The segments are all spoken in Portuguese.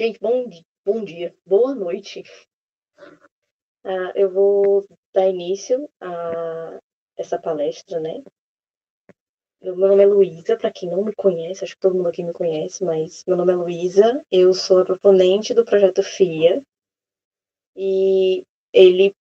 Gente, bom dia, boa noite. Eu vou dar início a essa palestra, né? Meu nome é Luísa, para quem não me conhece, acho que todo mundo aqui me conhece, mas meu nome é Luísa, eu sou a proponente do projeto FIA, e ele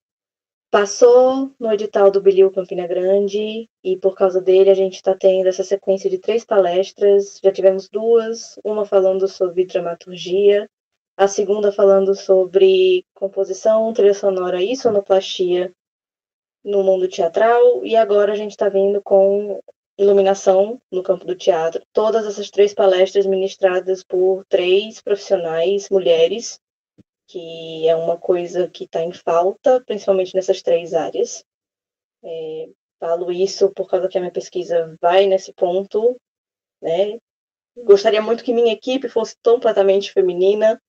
passou no edital do Bilio Campina Grande, e por causa dele a gente está tendo essa sequência de 3 palestras, já tivemos 2, uma falando sobre dramaturgia, a segunda falando sobre composição, trilha sonora e sonoplastia no mundo teatral, e agora a gente está vindo com iluminação no campo do teatro. Todas essas 3 palestras ministradas por 3 profissionais mulheres, que é uma coisa que está em falta, principalmente nessas 3 áreas. Falo isso por causa que a minha pesquisa vai nesse ponto, né? Gostaria muito que minha equipe fosse completamente feminina,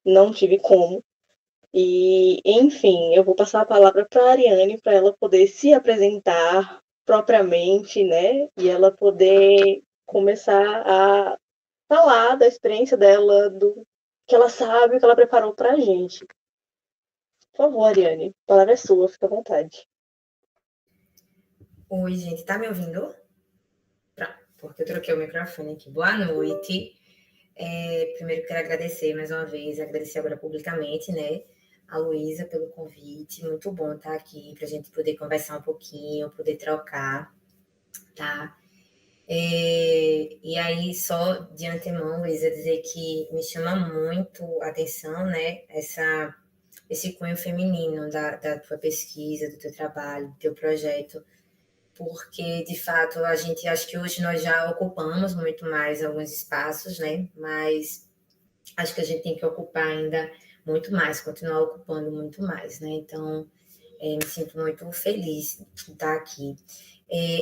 não tive como. E, enfim, eu vou passar a palavra para a Ariane para ela poder se apresentar propriamente, né? E ela poder começar a falar da experiência dela, do que ela sabe, o que ela preparou para a gente. Por favor, Ariane, a palavra é sua, fica à vontade. Oi, gente, tá me ouvindo? Pronto, porque eu troquei o microfone aqui. Boa noite. Primeiro quero agradecer mais uma vez, agradecer agora publicamente, né, a Luísa pelo convite. Muito bom estar aqui para a gente poder conversar um pouquinho, poder trocar, tá? E aí, só de antemão, Luísa, dizer que me chama muito a atenção, né, esse cunho feminino da tua pesquisa, do teu trabalho, do teu projeto, porque de fato a gente acho que hoje nós já ocupamos muito mais alguns espaços, né? Mas acho que a gente tem que ocupar ainda muito mais, continuar ocupando muito mais, né? Então, me sinto muito feliz de estar aqui.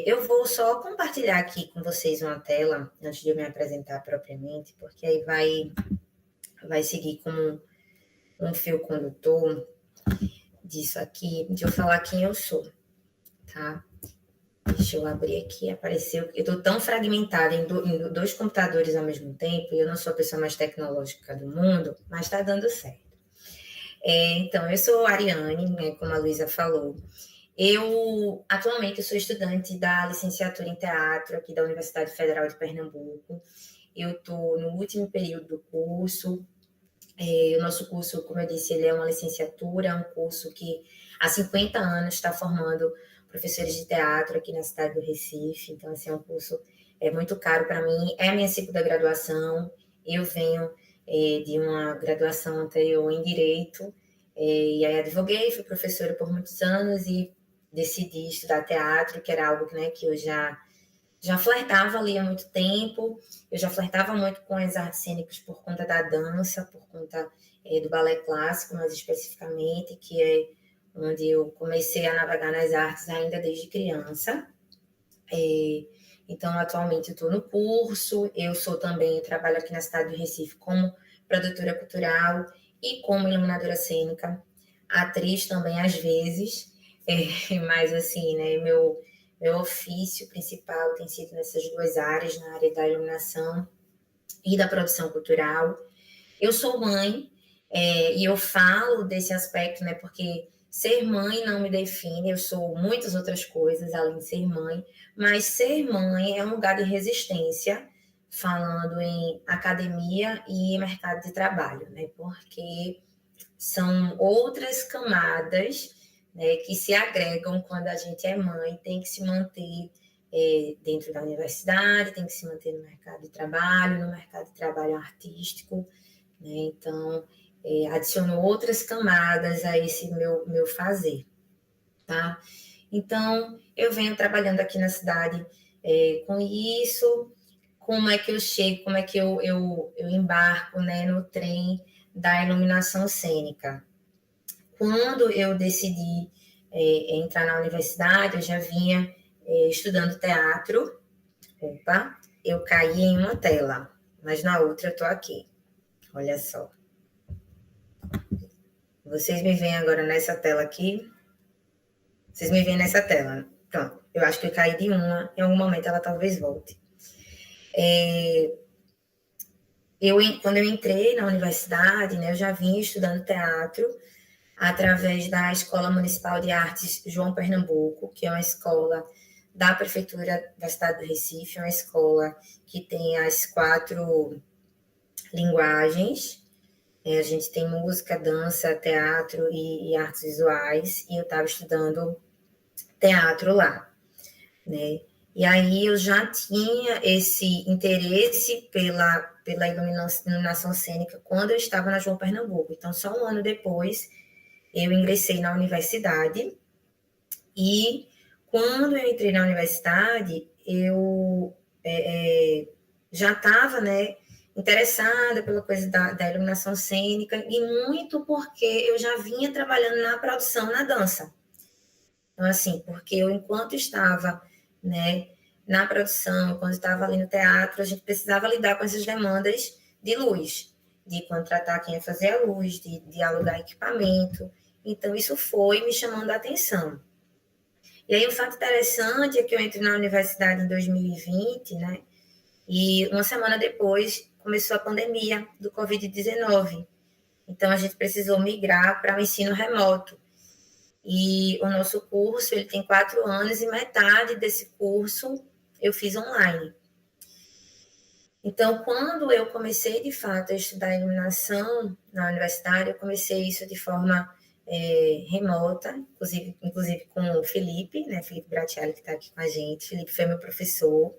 Eu vou só compartilhar aqui com vocês uma tela antes de eu me apresentar propriamente, porque aí vai seguir como um fio condutor disso aqui, de eu falar quem eu sou, tá? Deixa eu abrir aqui, apareceu. Eu estou tão fragmentada em 2 computadores ao mesmo tempo, e eu não sou a pessoa mais tecnológica do mundo, mas está dando certo. Então, eu sou a Ariane, né, como a Luísa falou. Atualmente, eu sou estudante da licenciatura em teatro aqui da Universidade Federal de Pernambuco. Eu estou no último período do curso. O nosso curso, como eu disse, ele é uma licenciatura, é um curso que há 50 anos está formando professores de teatro aqui na cidade do Recife. Então, esse é um curso muito caro para mim. É a minha segunda graduação. Eu venho de uma graduação anterior em Direito, e aí advoguei, fui professora por muitos anos e decidi estudar teatro, que era algo, né, que eu já flertava ali há muito tempo. Eu já flertava muito com as artes cênicas por conta da dança, por conta do balé clássico, mais especificamente, que é onde eu comecei a navegar nas artes ainda desde criança. Então, atualmente eu estou no curso, eu trabalho aqui na cidade do Recife como produtora cultural e como iluminadora cênica, atriz também às vezes, mas assim, né, meu ofício principal tem sido nessas 2 áreas, na área da iluminação e da produção cultural. Eu sou mãe, e eu falo desse aspecto, né, porque ser mãe não me define, eu sou muitas outras coisas além de ser mãe, mas ser mãe é um lugar de resistência, falando em academia e mercado de trabalho, né, porque são outras camadas, né, que se agregam quando a gente é mãe, tem que se manter dentro da universidade, tem que se manter no mercado de trabalho, no mercado de trabalho artístico, né? Então, adicionou outras camadas a esse meu fazer, tá? Então, eu venho trabalhando aqui na cidade com isso, como é que eu chego, como é que eu embarco, né, no trem da iluminação cênica. Quando eu decidi entrar na universidade, eu já vinha estudando teatro. Opa, eu caí em uma tela, mas na outra eu tô aqui. Olha só. Vocês me veem agora nessa tela aqui? Vocês me veem nessa tela. Pronto. Eu acho que eu caí de uma. Em algum momento ela talvez volte. Quando eu entrei na universidade, né, eu já vinha estudando teatro através da Escola Municipal de Artes João Pernambuco, que é uma escola da Prefeitura da cidade do Recife, uma escola que tem as 4 linguagens. A gente tem música, dança, teatro e artes visuais, e eu estava estudando teatro lá, né? E aí eu já tinha esse interesse pela iluminação cênica quando eu estava na João Pernambuco. Então, só um ano depois, eu ingressei na universidade, e quando eu entrei na universidade, eu já estava, né, interessada pela coisa da iluminação cênica, e muito porque eu já vinha trabalhando na produção, na dança. Então, assim, porque eu, enquanto estava, né, na produção, quando estava ali no teatro, a gente precisava lidar com essas demandas de luz, de contratar quem ia fazer a luz, de alugar equipamento. Então, isso foi me chamando a atenção. E aí, um fato interessante é que eu entrei na universidade em 2020, né, e uma semana depois começou a pandemia do Covid-19. Então, a gente precisou migrar para o ensino remoto. E o nosso curso, ele tem 4 anos, e metade desse curso eu fiz online. Então, quando eu comecei, de fato, a estudar iluminação na universidade, eu comecei isso de forma remota, inclusive com o Felipe, né? Felipe Bratiali, que está aqui com a gente. Felipe foi meu professor.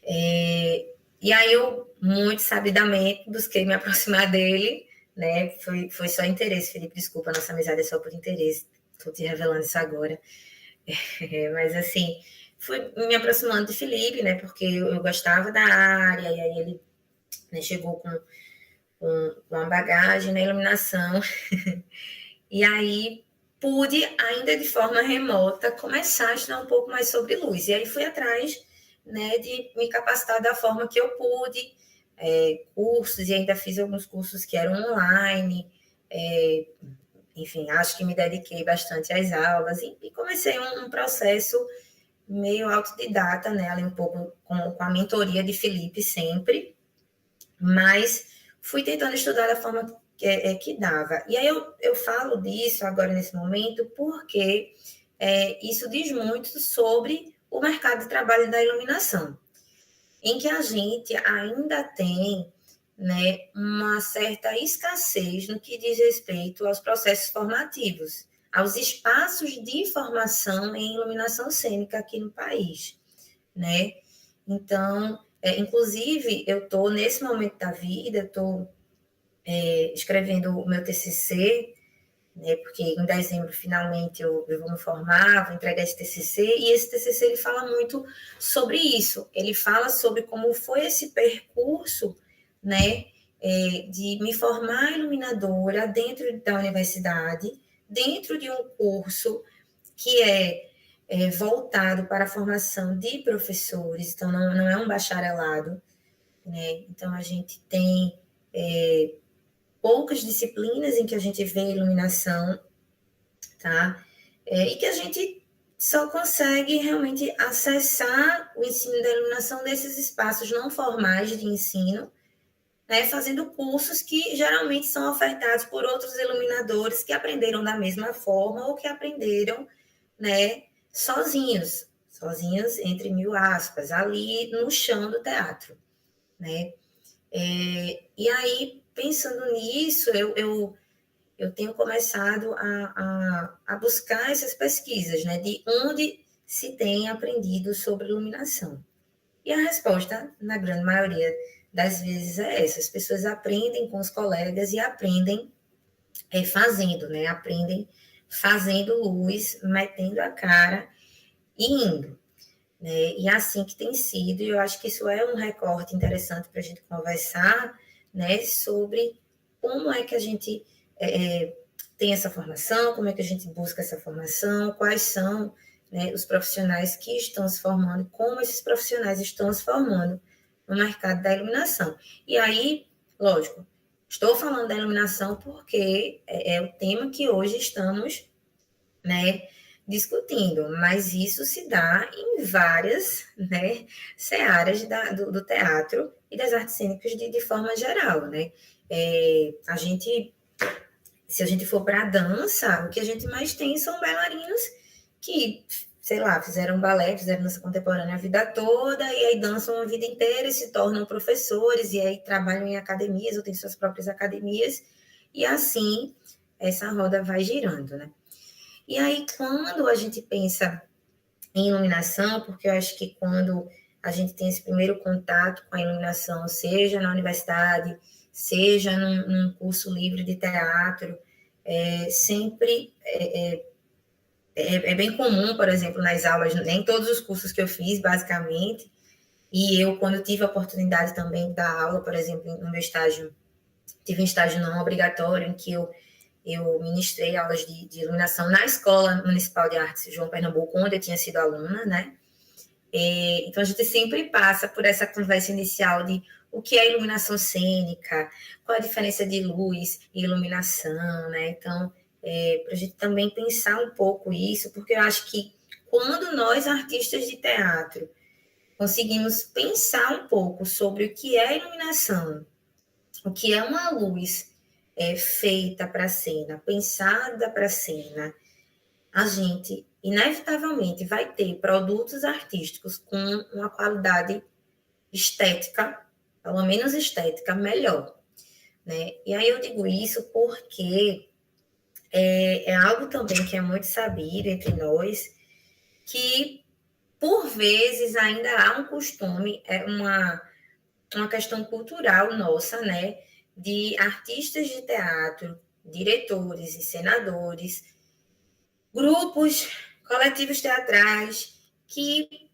E aí eu, muito sabidamente, busquei me aproximar dele, né? Foi só interesse, Felipe, desculpa, nossa amizade é só por interesse. Estou te revelando isso agora. Mas, assim, fui me aproximando de Felipe, né? Porque eu gostava da área, e aí ele, né, chegou com uma bagagem na iluminação. E aí pude, ainda de forma remota, começar a estudar um pouco mais sobre luz. E aí fui atrás, né, de me capacitar da forma que eu pude, cursos, e ainda fiz alguns cursos que eram online, enfim, acho que me dediquei bastante às aulas, e comecei um processo meio autodidata, né, ali um pouco com a mentoria de Felipe sempre, mas fui tentando estudar da forma que dava. E aí eu falo disso agora nesse momento porque isso diz muito sobre o mercado de trabalho da iluminação, em que a gente ainda tem, né, uma certa escassez no que diz respeito aos processos formativos, aos espaços de formação em iluminação cênica aqui no país, né? Então, inclusive, eu estou, nesse momento da vida, estou escrevendo o meu TCC, né, porque em dezembro, finalmente, eu vou me formar, vou entregar esse TCC, e esse TCC ele fala muito sobre isso. Ele fala sobre como foi esse percurso, né, de me formar iluminadora dentro da universidade, dentro de um curso que voltado para a formação de professores, então não é um bacharelado, né? Então a gente tem poucas disciplinas em que a gente vê iluminação, tá? E que a gente só consegue realmente acessar o ensino da iluminação desses espaços não formais de ensino, né, fazendo cursos que geralmente são ofertados por outros iluminadores que aprenderam da mesma forma ou que aprenderam, né, sozinhos entre mil aspas, ali no chão do teatro, né? E aí, pensando nisso, eu tenho começado a buscar essas pesquisas, né, de onde se tem aprendido sobre iluminação. E a resposta, na grande maioria das vezes, é essa: as pessoas aprendem com os colegas e aprendem fazendo, né? Aprendem fazendo luz, metendo a cara e indo, né? E é assim que tem sido, e eu acho que isso é um recorte interessante para a gente conversar, né? Sobre como é que a gente tem essa formação, como é que a gente busca essa formação, quais são, né, os profissionais que estão se formando, como esses profissionais estão se formando no mercado da iluminação. E aí, lógico, estou falando da iluminação porque é o tema que hoje estamos, né, discutindo, mas isso se dá em várias, né, searas do teatro, e das artes cênicas de forma geral, né? Se a gente for para a dança, o que a gente mais tem são bailarinos que, sei lá, fizeram balé, fizeram dança contemporânea a vida toda, e aí dançam a vida inteira e se tornam professores, e aí trabalham em academias, ou têm suas próprias academias, e assim essa roda vai girando, né? E aí, quando a gente pensa em iluminação, porque eu acho que quando a gente tem esse primeiro contato com a iluminação, seja na universidade, seja num curso livre de teatro, sempre é bem comum, por exemplo, nas aulas, nem todos os cursos que eu fiz, basicamente, e eu, quando tive a oportunidade também de dar aula, por exemplo, no meu estágio, tive um estágio não obrigatório, em que eu ministrei aulas de iluminação na Escola Municipal de Artes João Pernambuco, onde eu tinha sido aluna, né? Então, a gente sempre passa por essa conversa inicial de o que é iluminação cênica, qual a diferença de luz e iluminação, né? Então, para a gente também pensar um pouco isso, porque eu acho que quando nós, artistas de teatro, conseguimos pensar um pouco sobre o que é iluminação, o que é uma luz feita para a cena, pensada para a cena, a gente inevitavelmente vai ter produtos artísticos com uma qualidade estética, pelo menos estética, melhor, né? E aí eu digo isso porque é algo também que é muito sabido entre nós, que por vezes ainda há um costume, uma questão cultural nossa, né? De artistas de teatro, diretores e senadores, grupos, coletivos teatrais que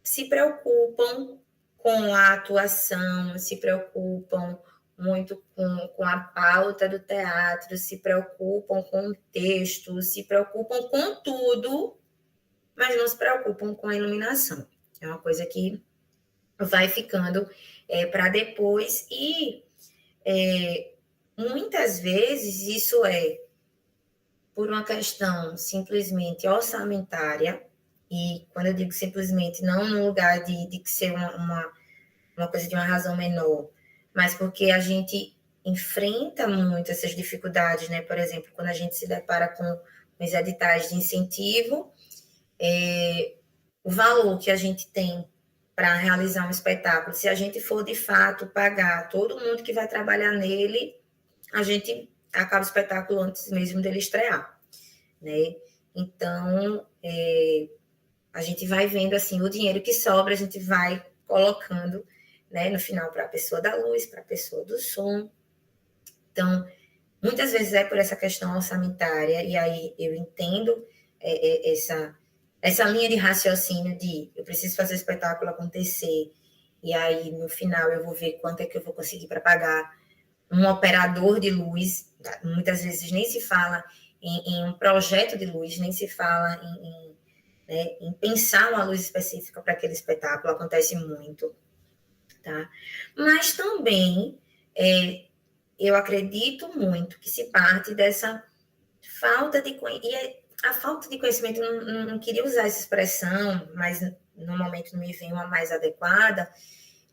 se preocupam com a atuação, se preocupam muito com a pauta do teatro, se preocupam com o texto, se preocupam com tudo, mas não se preocupam com a iluminação. É uma coisa que vai ficando para depois e muitas vezes isso é por uma questão simplesmente orçamentária, e quando eu digo simplesmente, não no lugar de ser uma coisa de uma razão menor, mas porque a gente enfrenta muito essas dificuldades, né? Por exemplo, quando a gente se depara com os editais de incentivo, o valor que a gente tem para realizar um espetáculo, se a gente for de fato pagar todo mundo que vai trabalhar nele, a gente acaba o espetáculo antes mesmo dele estrear, né? Então, a gente vai vendo assim o dinheiro que sobra, a gente vai colocando, né, no final para a pessoa da luz, para a pessoa do som. Então, muitas vezes é por essa questão orçamentária, e aí eu entendo essa linha de raciocínio de eu preciso fazer o espetáculo acontecer, e aí no final eu vou ver quanto é que eu vou conseguir para pagar um operador de luz. Muitas vezes nem se fala em um projeto de luz, nem se fala em pensar uma luz específica para aquele espetáculo, acontece muito, tá? Mas também eu acredito muito que se parte dessa falta de conhecimento, e a falta de conhecimento, não queria usar essa expressão, mas no momento não me vem uma mais adequada,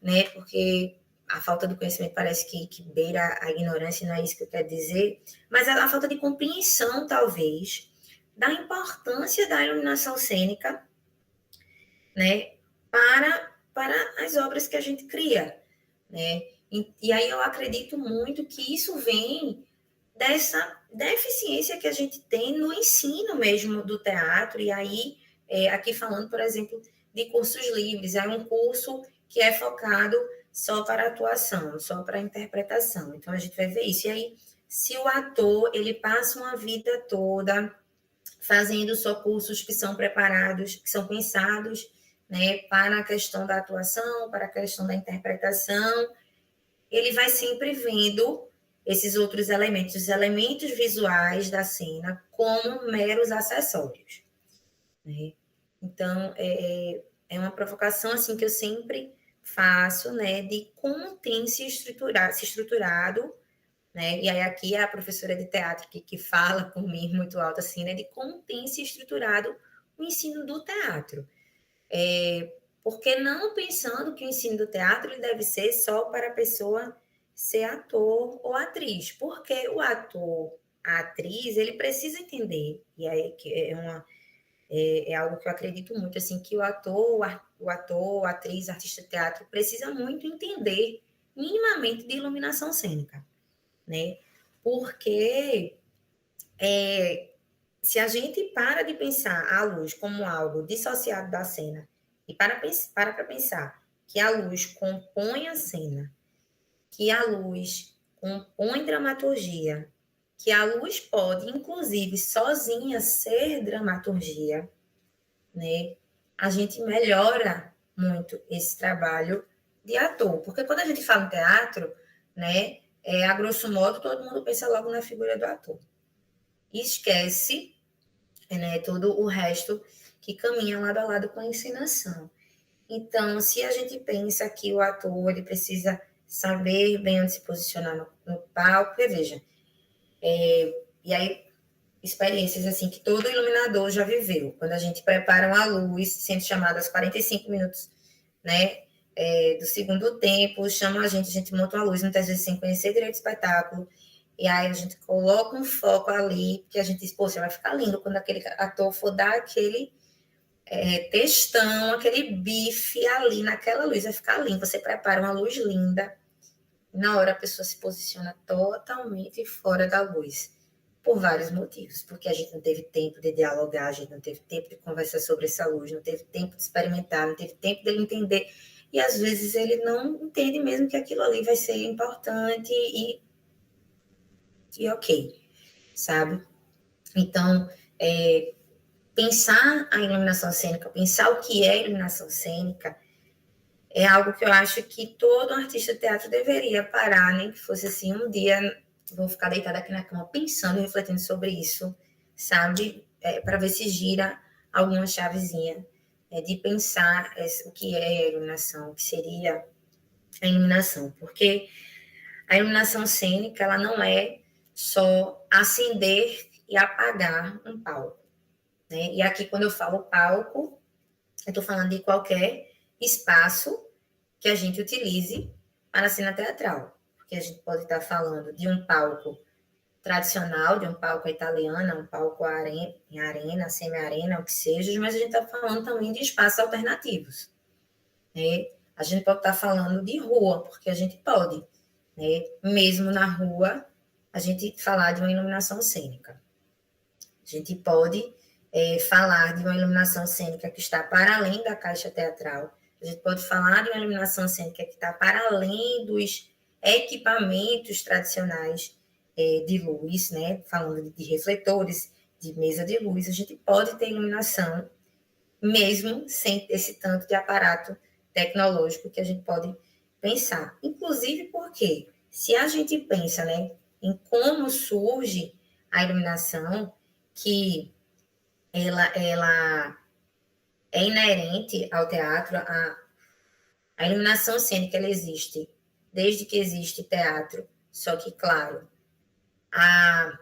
né? Porque a falta do conhecimento parece que beira a ignorância, não é isso que eu quero dizer, mas a falta de compreensão, talvez, da importância da iluminação cênica, né, para as obras que a gente cria, né? E aí eu acredito muito que isso vem dessa deficiência que a gente tem no ensino mesmo do teatro, e aí, aqui falando, por exemplo, de cursos livres, é um curso que é focado só para atuação, só para interpretação, então a gente vai ver isso. E aí, se o ator, ele passa uma vida toda fazendo só cursos que são preparados, que são pensados, né, para a questão da atuação, para a questão da interpretação, ele vai sempre vendo esses outros elementos, os elementos visuais da cena, como meros acessórios, né? Então, é uma provocação assim que eu sempre faço, né, de como tem se estruturado, né? E aí aqui é a professora de teatro que fala comigo muito alto assim, né, de como tem se estruturado o ensino do teatro. Porque não pensando que o ensino do teatro ele deve ser só para a pessoa ser ator ou atriz, porque o ator, a atriz, ele precisa entender, e aí que é algo que eu acredito muito, assim, que o ator, a atriz, artista de teatro precisa muito entender minimamente de iluminação cênica, né? Porque se a gente para de pensar a luz como algo dissociado da cena e para pensar que a luz compõe a cena, que a luz compõe dramaturgia, que a luz pode, inclusive, sozinha ser dramaturgia, né? A gente melhora muito esse trabalho de ator, porque quando a gente fala em teatro, né, a grosso modo, todo mundo pensa logo na figura do ator. E esquece, né, todo o resto que caminha lado a lado com a encenação. Então, se a gente pensa que o ator ele precisa saber bem onde se posicionar no palco, porque veja, e aí experiências assim que todo iluminador já viveu, quando a gente prepara uma luz, sendo chamada aos 45 minutos, né, do segundo tempo, chamam a gente monta uma luz, muitas vezes sem conhecer direito do espetáculo, e aí a gente coloca um foco ali, porque a gente diz, poxa, vai ficar lindo quando aquele ator for dar aquele textão, aquele bife ali naquela luz, vai ficar lindo. Você prepara uma luz linda, na hora a pessoa se posiciona totalmente fora da luz, por vários motivos, porque a gente não teve tempo de dialogar, a gente não teve tempo de conversar sobre essa luz, não teve tempo de experimentar, não teve tempo dele entender, e às vezes ele não entende mesmo que aquilo ali vai ser importante e ok, sabe? Então, pensar a iluminação cênica, pensar o que é iluminação cênica, é algo que eu acho que todo artista de teatro deveria parar, nem que fosse assim, um dia vou ficar deitada aqui na cama pensando e refletindo sobre isso, sabe? Para ver se gira alguma chavezinha de pensar o que é a iluminação, o que seria a iluminação. Porque a iluminação cênica, ela não é só acender e apagar um palco, né? E aqui, quando eu falo palco, eu estou falando de qualquer espaço que a gente utilize para a cena teatral. Porque a gente pode estar falando de um palco tradicional, de um palco italiano, um palco em arena, semi-arena, o que seja, mas a gente está falando também de espaços alternativos. Né? A gente pode estar falando de rua, porque a gente pode, né? Mesmo na rua, a gente falar de uma iluminação cênica. A gente pode falar de uma iluminação cênica que está para além da caixa teatral. A gente pode falar de uma iluminação cênica que está para além dos equipamentos tradicionais de luz, né? Falando de refletores, de mesa de luz. A gente pode ter iluminação mesmo sem esse tanto de aparato tecnológico que a gente pode pensar. Inclusive porque, se a gente pensa, né, em como surge a iluminação, que ela é inerente ao teatro, a iluminação cênica ela existe desde que existe teatro, só que, claro, a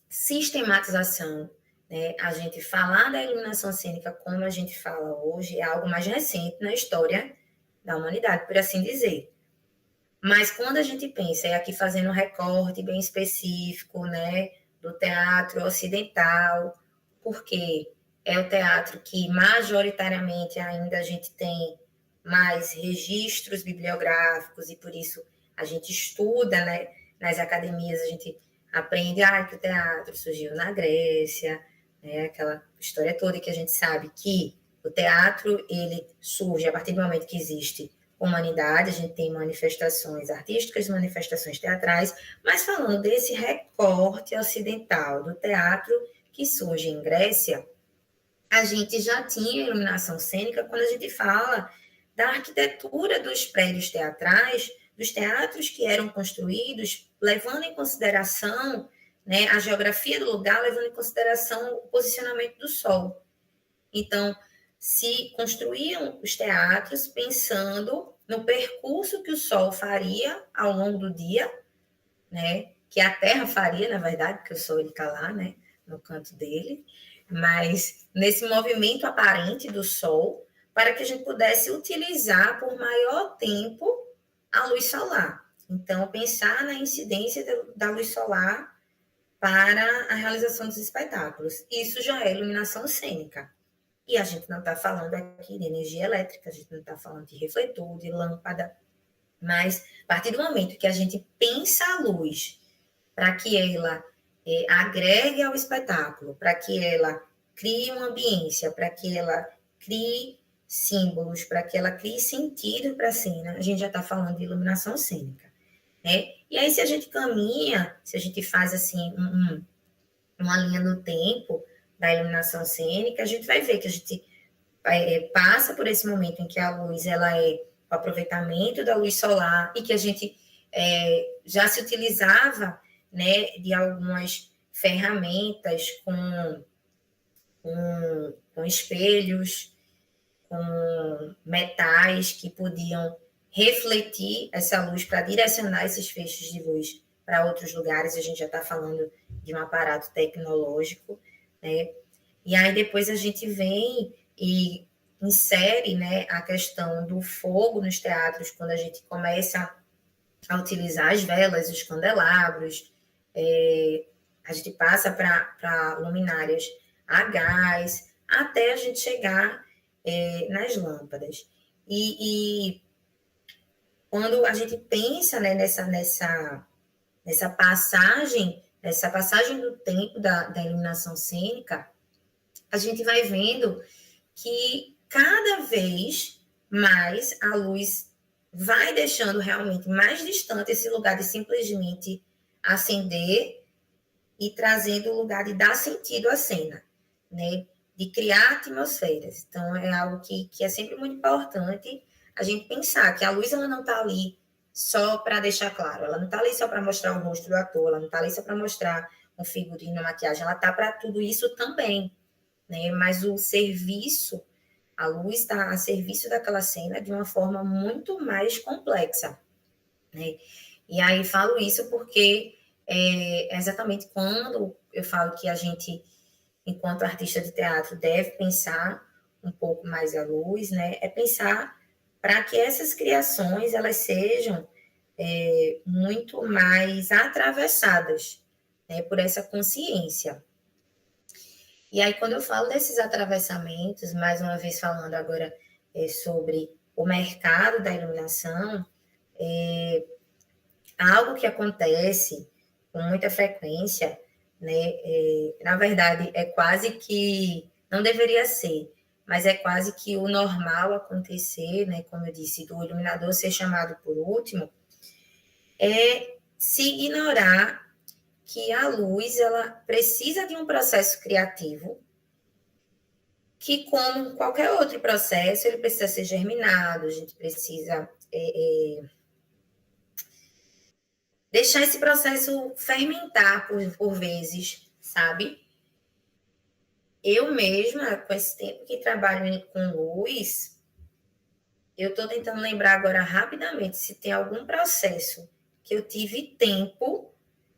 sistematização, né, a gente falar da iluminação cênica como a gente fala hoje é algo mais recente na história da humanidade, por assim dizer. Mas quando a gente pensa, aqui fazendo um recorte bem específico, né, do teatro ocidental, porque é o teatro que majoritariamente ainda a gente tem mais registros bibliográficos e por isso a gente estuda, né, nas academias, a gente aprende que o teatro surgiu na Grécia, né, aquela história toda que a gente sabe que o teatro ele surge a partir do momento que existe humanidade, a gente tem manifestações artísticas, manifestações teatrais, mas falando desse recorte ocidental do teatro que surge em Grécia, a gente já tinha iluminação cênica quando a gente fala da arquitetura dos prédios teatrais, dos teatros que eram construídos, levando em consideração, né, a geografia do lugar, levando em consideração o posicionamento do sol. Então, se construíam os teatros pensando no percurso que o sol faria ao longo do dia, né? Que a Terra faria, na verdade, porque o sol está lá, né? No canto dele, mas nesse movimento aparente do sol, para que a gente pudesse utilizar por maior tempo a luz solar. Então, pensar na incidência da luz solar para a realização dos espetáculos. Isso já é iluminação cênica. E a gente não está falando aqui de energia elétrica, a gente não está falando de refletor, de lâmpada, mas a partir do momento que a gente pensa a luz para que ela agregue ao espetáculo, para que ela crie uma ambiência, para que ela crie símbolos, para que ela crie sentido para a cena, a gente já está falando de iluminação cênica. Né? E aí, se a gente caminha, se a gente faz assim uma linha no tempo da iluminação cênica, a gente vai ver que a gente passa por esse momento em que a luz ela é o aproveitamento da luz solar e que a gente já se utilizava, né, de algumas ferramentas com espelhos, com metais que podiam refletir essa luz para direcionar esses feixes de luz para outros lugares. A gente já está falando de um aparato tecnológico, né? E aí depois a gente vem e insere, né, a questão do fogo nos teatros, quando a gente começa a utilizar as velas, os candelabros, a gente passa para luminárias a gás, até a gente chegar nas lâmpadas. E quando a gente pensa, né, nessa passagem do tempo da iluminação cênica, a gente vai vendo que cada vez mais a luz vai deixando realmente mais distante esse lugar de simplesmente acender e trazendo o lugar de dar sentido à cena, né? De criar atmosferas. Então, é algo que é sempre muito importante a gente pensar que a luz ela não está ali só para deixar claro, ela não está ali só para mostrar o rosto do ator, ela não está ali só para mostrar um figurino, uma maquiagem, ela está para tudo isso também, né? Mas o serviço, a luz está a serviço daquela cena de uma forma muito mais complexa, né? E aí falo isso porque exatamente quando eu falo que a gente, enquanto artista de teatro, deve pensar um pouco mais a luz, né? É pensar para que essas criações elas sejam muito mais atravessadas, né, por essa consciência. E aí, quando eu falo desses atravessamentos, mais uma vez falando agora sobre o mercado da iluminação, algo que acontece com muita frequência, né, na verdade, é quase que, não deveria ser, mas é quase que o normal acontecer, né, como eu disse, do iluminador ser chamado por último, é se ignorar que a luz ela precisa de um processo criativo que, como qualquer outro processo, ele precisa ser germinado, a gente precisa deixar esse processo fermentar por vezes, sabe? Eu mesma, com esse tempo que trabalho com luz, eu estou tentando lembrar agora rapidamente se tem algum processo que eu tive tempo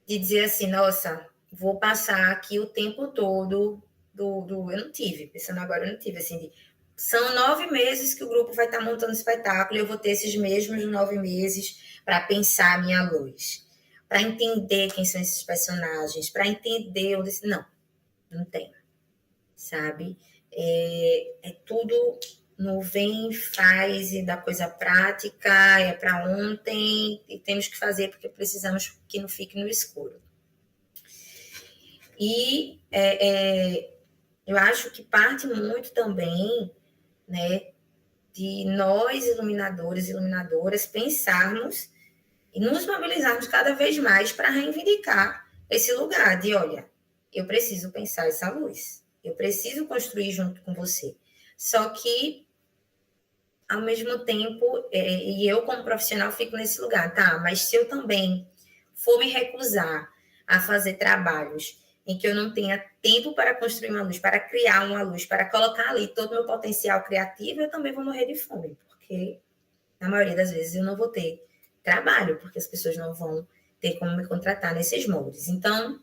de dizer assim, nossa, vou passar aqui o tempo todo eu não tive, pensando agora, eu não tive, assim, são 9 meses que o grupo vai estar montando espetáculo e eu vou ter esses mesmos 9 meses para pensar a minha luz, para entender quem são esses personagens, para entender onde... Não tem, sabe? É tudo no vem, faz e da coisa prática, é para ontem e temos que fazer porque precisamos que não fique no escuro. E eu acho que parte muito também, né, de nós, iluminadores e iluminadoras, pensarmos e nos mobilizarmos cada vez mais para reivindicar esse lugar de, olha, eu preciso pensar essa luz, eu preciso construir junto com você. Só que, ao mesmo tempo, e eu como profissional fico nesse lugar, tá, mas se eu também for me recusar a fazer trabalhos em que eu não tenha tempo para construir uma luz, para criar uma luz, para colocar ali todo o meu potencial criativo, eu também vou morrer de fome, porque na maioria das vezes eu não vou ter trabalho, porque as pessoas não vão ter como me contratar nesses moldes. Então,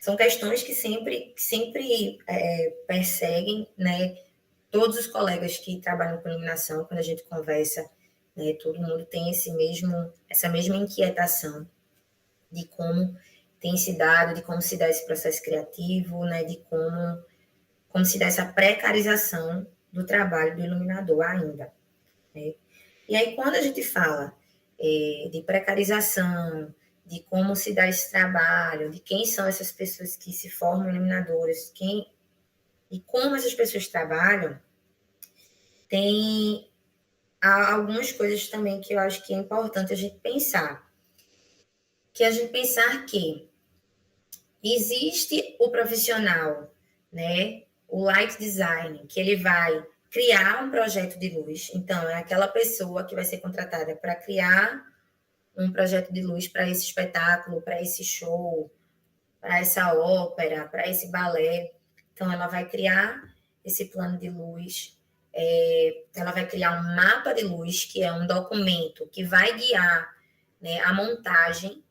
são questões que sempre perseguem, né, todos os colegas que trabalham com iluminação, quando a gente conversa, né, todo mundo tem essa mesma inquietação de como tem se dado, de como se dá esse processo criativo, né, de como se dá essa precarização do trabalho do iluminador ainda. Né? E aí, quando a gente fala de precarização, de como se dá esse trabalho, de quem são essas pessoas que se formam iluminadoras, e como essas pessoas trabalham, tem algumas coisas também que eu acho que é importante a gente pensar. Que a gente pensar que existe o profissional, né, o light design, que ele vai criar um projeto de luz. Então, é aquela pessoa que vai ser contratada para criar um projeto de luz para esse espetáculo, para esse show, para essa ópera, para esse balé. Então, ela vai criar esse plano de luz, ela vai criar um mapa de luz, que é um documento que vai guiar, né, a montagem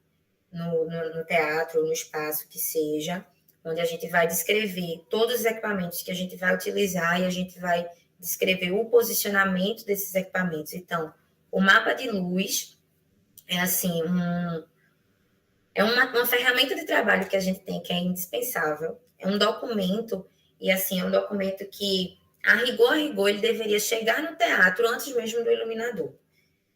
no teatro, no espaço que seja, onde a gente vai descrever todos os equipamentos que a gente vai utilizar e a gente vai descrever o posicionamento desses equipamentos. Então, o mapa de luz é assim, uma ferramenta de trabalho que a gente tem que é indispensável. É um documento, e assim, é um documento que, a rigor, ele deveria chegar no teatro antes mesmo do iluminador,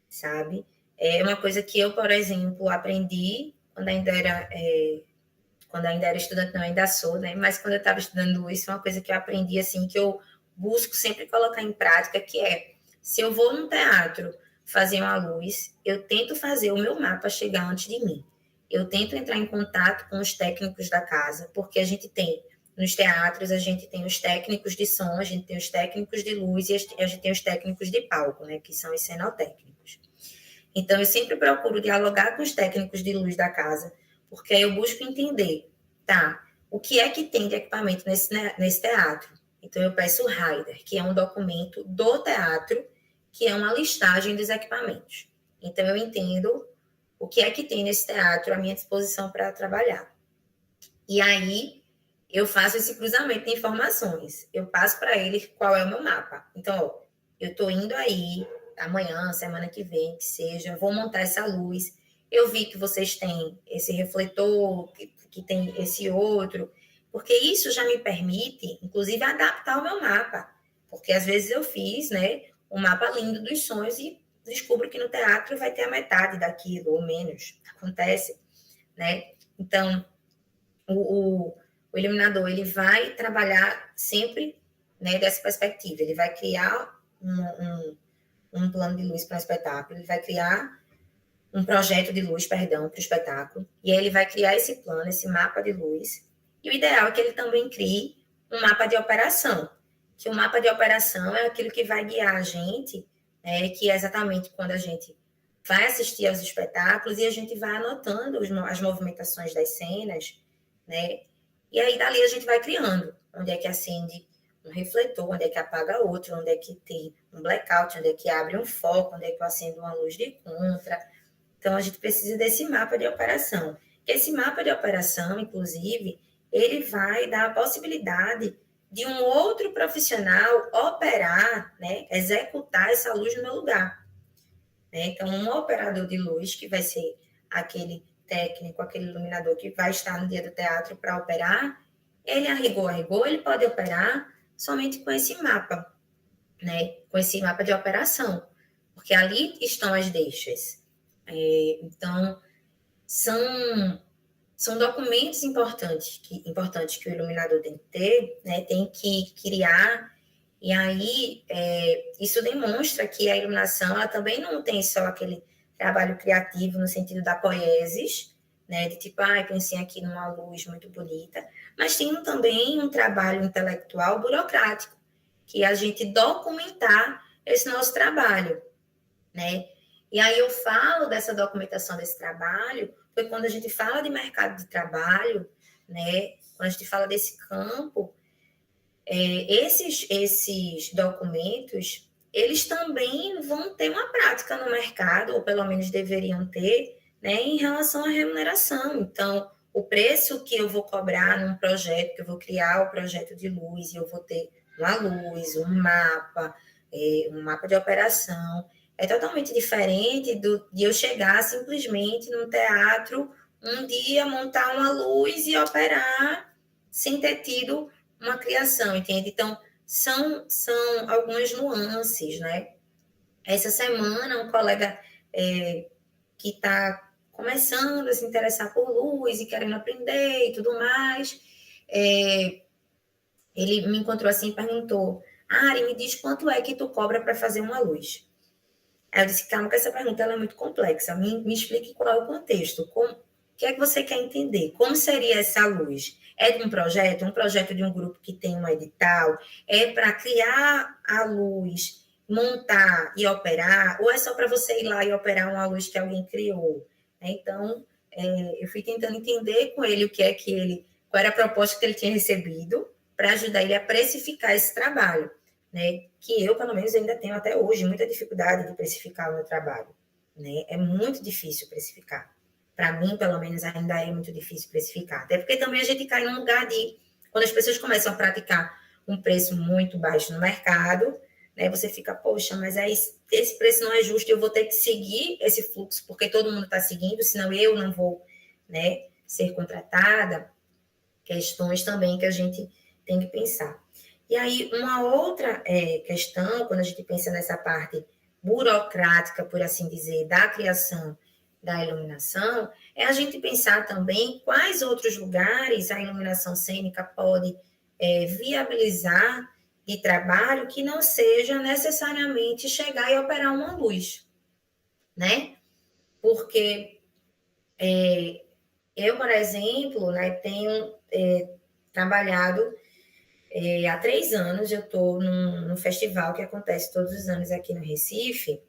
sabe? É uma coisa que eu, por exemplo, aprendi quando ainda era estudante, não, ainda sou, né? Mas quando eu estava estudando luz, foi uma coisa que eu aprendi, assim, que eu busco sempre colocar em prática, que é, se eu vou num teatro fazer uma luz, eu tento fazer o meu mapa chegar antes de mim. Eu tento entrar em contato com os técnicos da casa, porque a gente tem, nos teatros, a gente tem os técnicos de som, a gente tem os técnicos de luz e a gente tem os técnicos de palco, né? Que são os cenotécnicos. Então, eu sempre procuro dialogar com os técnicos de luz da casa, porque aí eu busco entender, tá, o que é que tem de equipamento nesse teatro. Então, eu peço o rider, que é um documento do teatro, que é uma listagem dos equipamentos. Então, eu entendo o que é que tem nesse teatro à minha disposição para trabalhar. E aí, eu faço esse cruzamento de informações. Eu passo para eles qual é o meu mapa. Então, ó, eu estou indo aí, amanhã, semana que vem, que seja, vou montar essa luz. Eu vi que vocês têm esse refletor, que tem esse outro, porque isso já me permite, inclusive, adaptar o meu mapa. Porque às vezes eu fiz, né, um mapa lindo dos sonhos e descubro que no teatro vai ter a metade daquilo, ou menos. Acontece, né? Então, o iluminador, ele vai trabalhar sempre, né, dessa perspectiva. Ele vai criar um plano de luz para o espetáculo, ele vai criar um projeto de luz, perdão, para o espetáculo, e aí ele vai criar esse plano, esse mapa de luz, e o ideal é que ele também crie um mapa de operação, que o mapa de operação é aquilo que vai guiar a gente, né, que é exatamente quando a gente vai assistir aos espetáculos e a gente vai anotando as movimentações das cenas, né, e aí dali a gente vai criando, onde é que acende um refletor, onde é que apaga outro, onde é que tem um blackout, onde é que abre um foco, onde é que eu acendo uma luz de contra. Então, a gente precisa desse mapa de operação. Esse mapa de operação, inclusive, ele vai dar a possibilidade de um outro profissional operar, né, executar essa luz no meu lugar. Né? Então, um operador de luz, que vai ser aquele técnico, aquele iluminador que vai estar no dia do teatro para operar, ele, a rigor, ele pode operar somente com esse mapa, né? Com esse mapa de operação, porque ali estão as deixas. Então, são documentos importantes que o iluminador tem que ter, né? Tem que criar, e aí isso demonstra que a iluminação ela também não tem só aquele trabalho criativo no sentido da poiesis, né? De tipo, pensei aqui numa luz muito bonita, mas tem também um trabalho intelectual burocrático, que é a gente documentar esse nosso trabalho, né? E aí eu falo dessa documentação desse trabalho, foi quando a gente fala de mercado de trabalho, né? Quando a gente fala desse campo, esses documentos, eles também vão ter uma prática no mercado, ou pelo menos deveriam ter, né, em relação à remuneração. Então, o preço que eu vou cobrar num projeto, que eu vou criar o projeto de luz e eu vou ter uma luz, um mapa de operação. É totalmente diferente de eu chegar simplesmente num teatro um dia, montar uma luz e operar sem ter tido uma criação, entende? Então, são algumas nuances, né? Essa semana, um colega que está começando a se interessar por luz e querendo aprender e tudo mais, ele me encontrou assim e perguntou: Ari, me diz quanto é que tu cobra para fazer uma luz? Aí eu disse: calma, que essa pergunta ela é muito complexa. Me explique qual é o contexto. O que é que você quer entender? Como seria essa luz? É de um projeto de um grupo que tem um edital? É para criar a luz, montar e operar? Ou é só para você ir lá e operar uma luz que alguém criou? Então, eu fui tentando entender com ele qual era a proposta que ele tinha recebido para ajudar ele a precificar esse trabalho, né? Que eu, pelo menos, ainda tenho até hoje muita dificuldade de precificar o meu trabalho, né? É muito difícil precificar. Para mim, pelo menos, ainda é muito difícil precificar. Até porque também a gente cai num lugar de... Quando as pessoas começam a praticar um preço muito baixo no mercado, né? Você fica, poxa, mas aí esse preço não é justo, eu vou ter que seguir esse fluxo, porque todo mundo está seguindo, senão eu não vou, né, ser contratada. Questões também que a gente tem que pensar. E aí, uma outra questão, quando a gente pensa nessa parte burocrática, por assim dizer, da criação da iluminação, é a gente pensar também quais outros lugares a iluminação cênica pode viabilizar de trabalho que não seja necessariamente chegar e operar uma luz, né? Porque eu, por exemplo, né, tenho trabalhado há 3 anos. Eu estou num festival que acontece todos os anos aqui no Recife,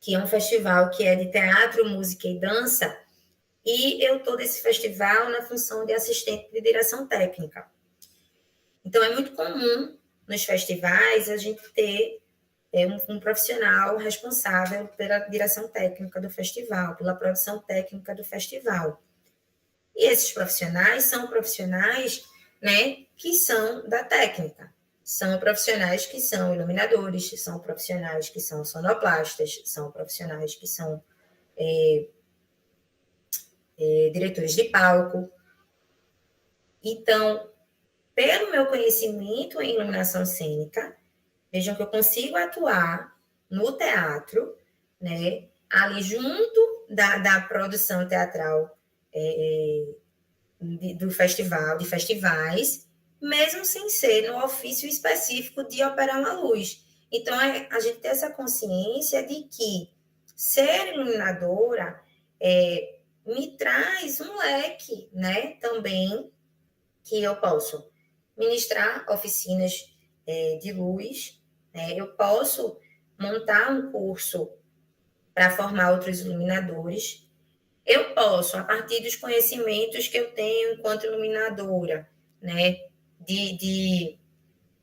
que é um festival que é de teatro, música e dança, e eu estou nesse festival na função de assistente de direção técnica. Então, é muito comum nos festivais a gente ter um profissional responsável pela direção técnica do festival, pela produção técnica do festival. E esses profissionais são profissionais, né, que são da técnica. São profissionais que são iluminadores, são profissionais que são sonoplastas, são profissionais que são diretores de palco. Então, pelo meu conhecimento em iluminação cênica, vejam que eu consigo atuar no teatro, né, ali junto da produção teatral do festival, de festivais, mesmo sem ser no ofício específico de operar uma luz. Então, a gente tem essa consciência de que ser iluminadora me traz um leque, né, também, que eu posso ministrar oficinas de luz, né, eu posso montar um curso para formar outros iluminadores. Eu posso, a partir dos conhecimentos que eu tenho enquanto iluminadora, né, de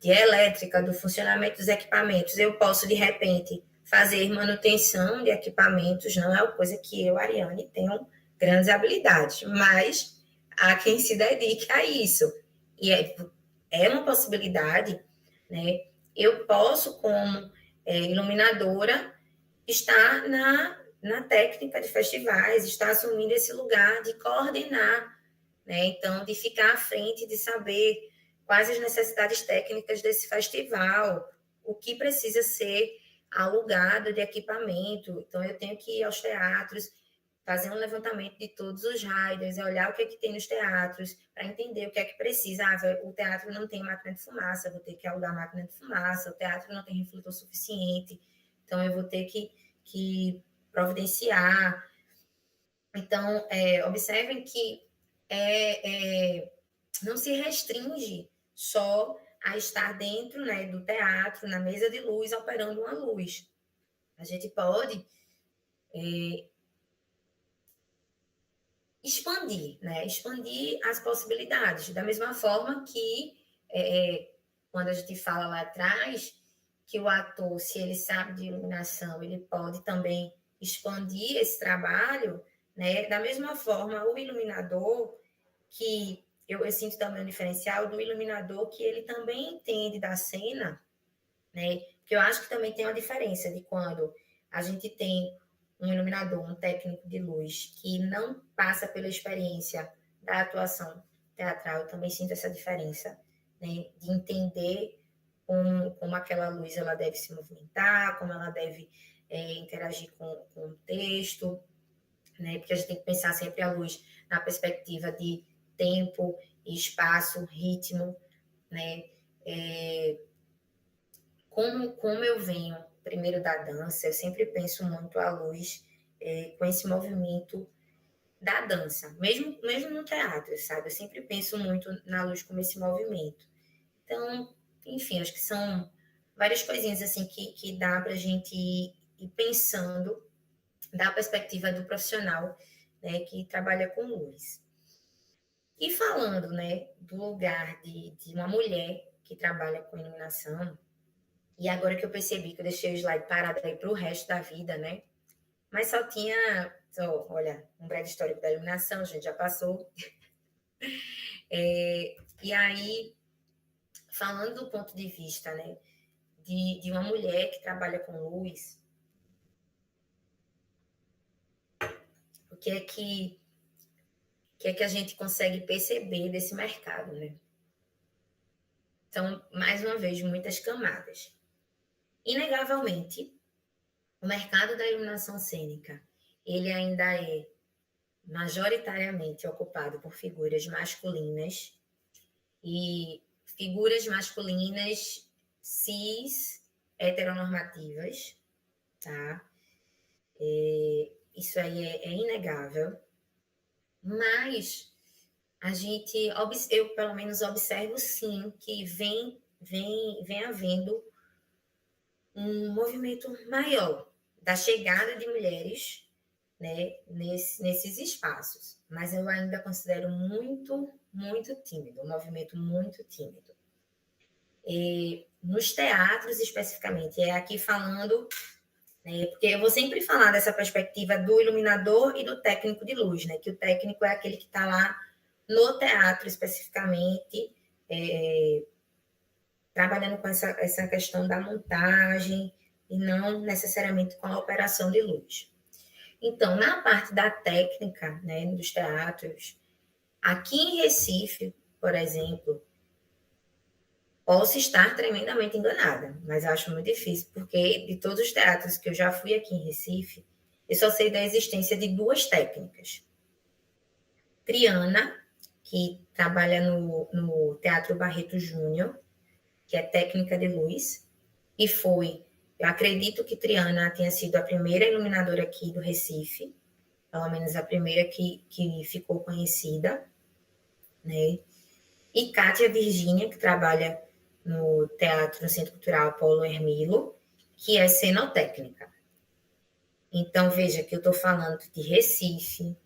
elétrica, do funcionamento dos equipamentos, eu posso, de repente, fazer manutenção de equipamentos. Não é uma coisa que eu, Ariane, tenho grandes habilidades, mas há quem se dedique a isso. E é uma possibilidade, né? Eu posso, como iluminadora, estar na técnica de festivais, está assumindo esse lugar de coordenar, né? Então, de ficar à frente, de saber quais as necessidades técnicas desse festival, o que precisa ser alugado de equipamento. Então, eu tenho que ir aos teatros, fazer um levantamento de todos os riders, olhar o que é que tem nos teatros, para entender o que é que precisa. O teatro não tem máquina de fumaça, eu vou ter que alugar máquina de fumaça, o teatro não tem refletor suficiente, então eu vou ter que providenciar. Então, observem que não se restringe só a estar dentro, né, do teatro, na mesa de luz, operando uma luz. A gente pode expandir, né? Expandir as possibilidades. Da mesma forma que, quando a gente fala lá atrás, que o ator, se ele sabe de iluminação, ele pode também expandir esse trabalho, né? Da mesma forma, o iluminador que eu sinto também um diferencial do iluminador, que ele também entende da cena, né? Porque eu acho que também tem uma diferença de quando a gente tem um iluminador, um técnico de luz, que não passa pela experiência da atuação teatral. Eu também sinto essa diferença, né? De entender como aquela luz ela deve se movimentar, como ela deve interagir com o texto, né? Porque a gente tem que pensar sempre a luz na perspectiva de tempo, espaço, ritmo, né? Como eu venho primeiro da dança, eu sempre penso muito a luz com esse movimento da dança, mesmo no teatro, sabe? Eu sempre penso muito na luz como esse movimento. Então, enfim, acho que são várias coisinhas assim que dá para a gente ir pensando da perspectiva do profissional, né, que trabalha com luz. E falando, né, do lugar de uma mulher que trabalha com iluminação, e agora que eu percebi que eu deixei o slide parado aí para o resto da vida, né? Mas só tinha, olha, um breve histórico da iluminação, a gente já passou. E aí, falando do ponto de vista, né, de uma mulher que trabalha com luz, o que é que a gente consegue perceber desse mercado, né? Então, mais uma vez, muitas camadas. Inegavelmente, o mercado da iluminação cênica, ele ainda é majoritariamente ocupado por figuras masculinas e figuras masculinas cis heteronormativas, tá? Isso aí é inegável, mas eu pelo menos observo sim que vem havendo um movimento maior da chegada de mulheres, né, nesses espaços, mas eu ainda considero muito tímido, um movimento muito tímido. E nos teatros, especificamente, é aqui falando, né, porque eu vou sempre falar dessa perspectiva do iluminador e do técnico de luz, né, que o técnico é aquele que está lá no teatro, especificamente, trabalhando com essa questão da montagem e não necessariamente com a operação de luz. Então, na parte da técnica, né, dos teatros, aqui em Recife, por exemplo, posso estar tremendamente enganada, mas acho muito difícil, porque de todos os teatros que eu já fui aqui em Recife, eu só sei da existência de duas técnicas. Triana, que trabalha no Teatro Barreto Júnior, que é técnica de luz, e eu acredito que Triana tenha sido a primeira iluminadora aqui do Recife, pelo menos a primeira que ficou conhecida, né? E Kátia Virgínia, que trabalha no Teatro, no Centro Cultural Paulo Hermilo, que é cenotécnica. Então, veja que eu estou falando de Recife,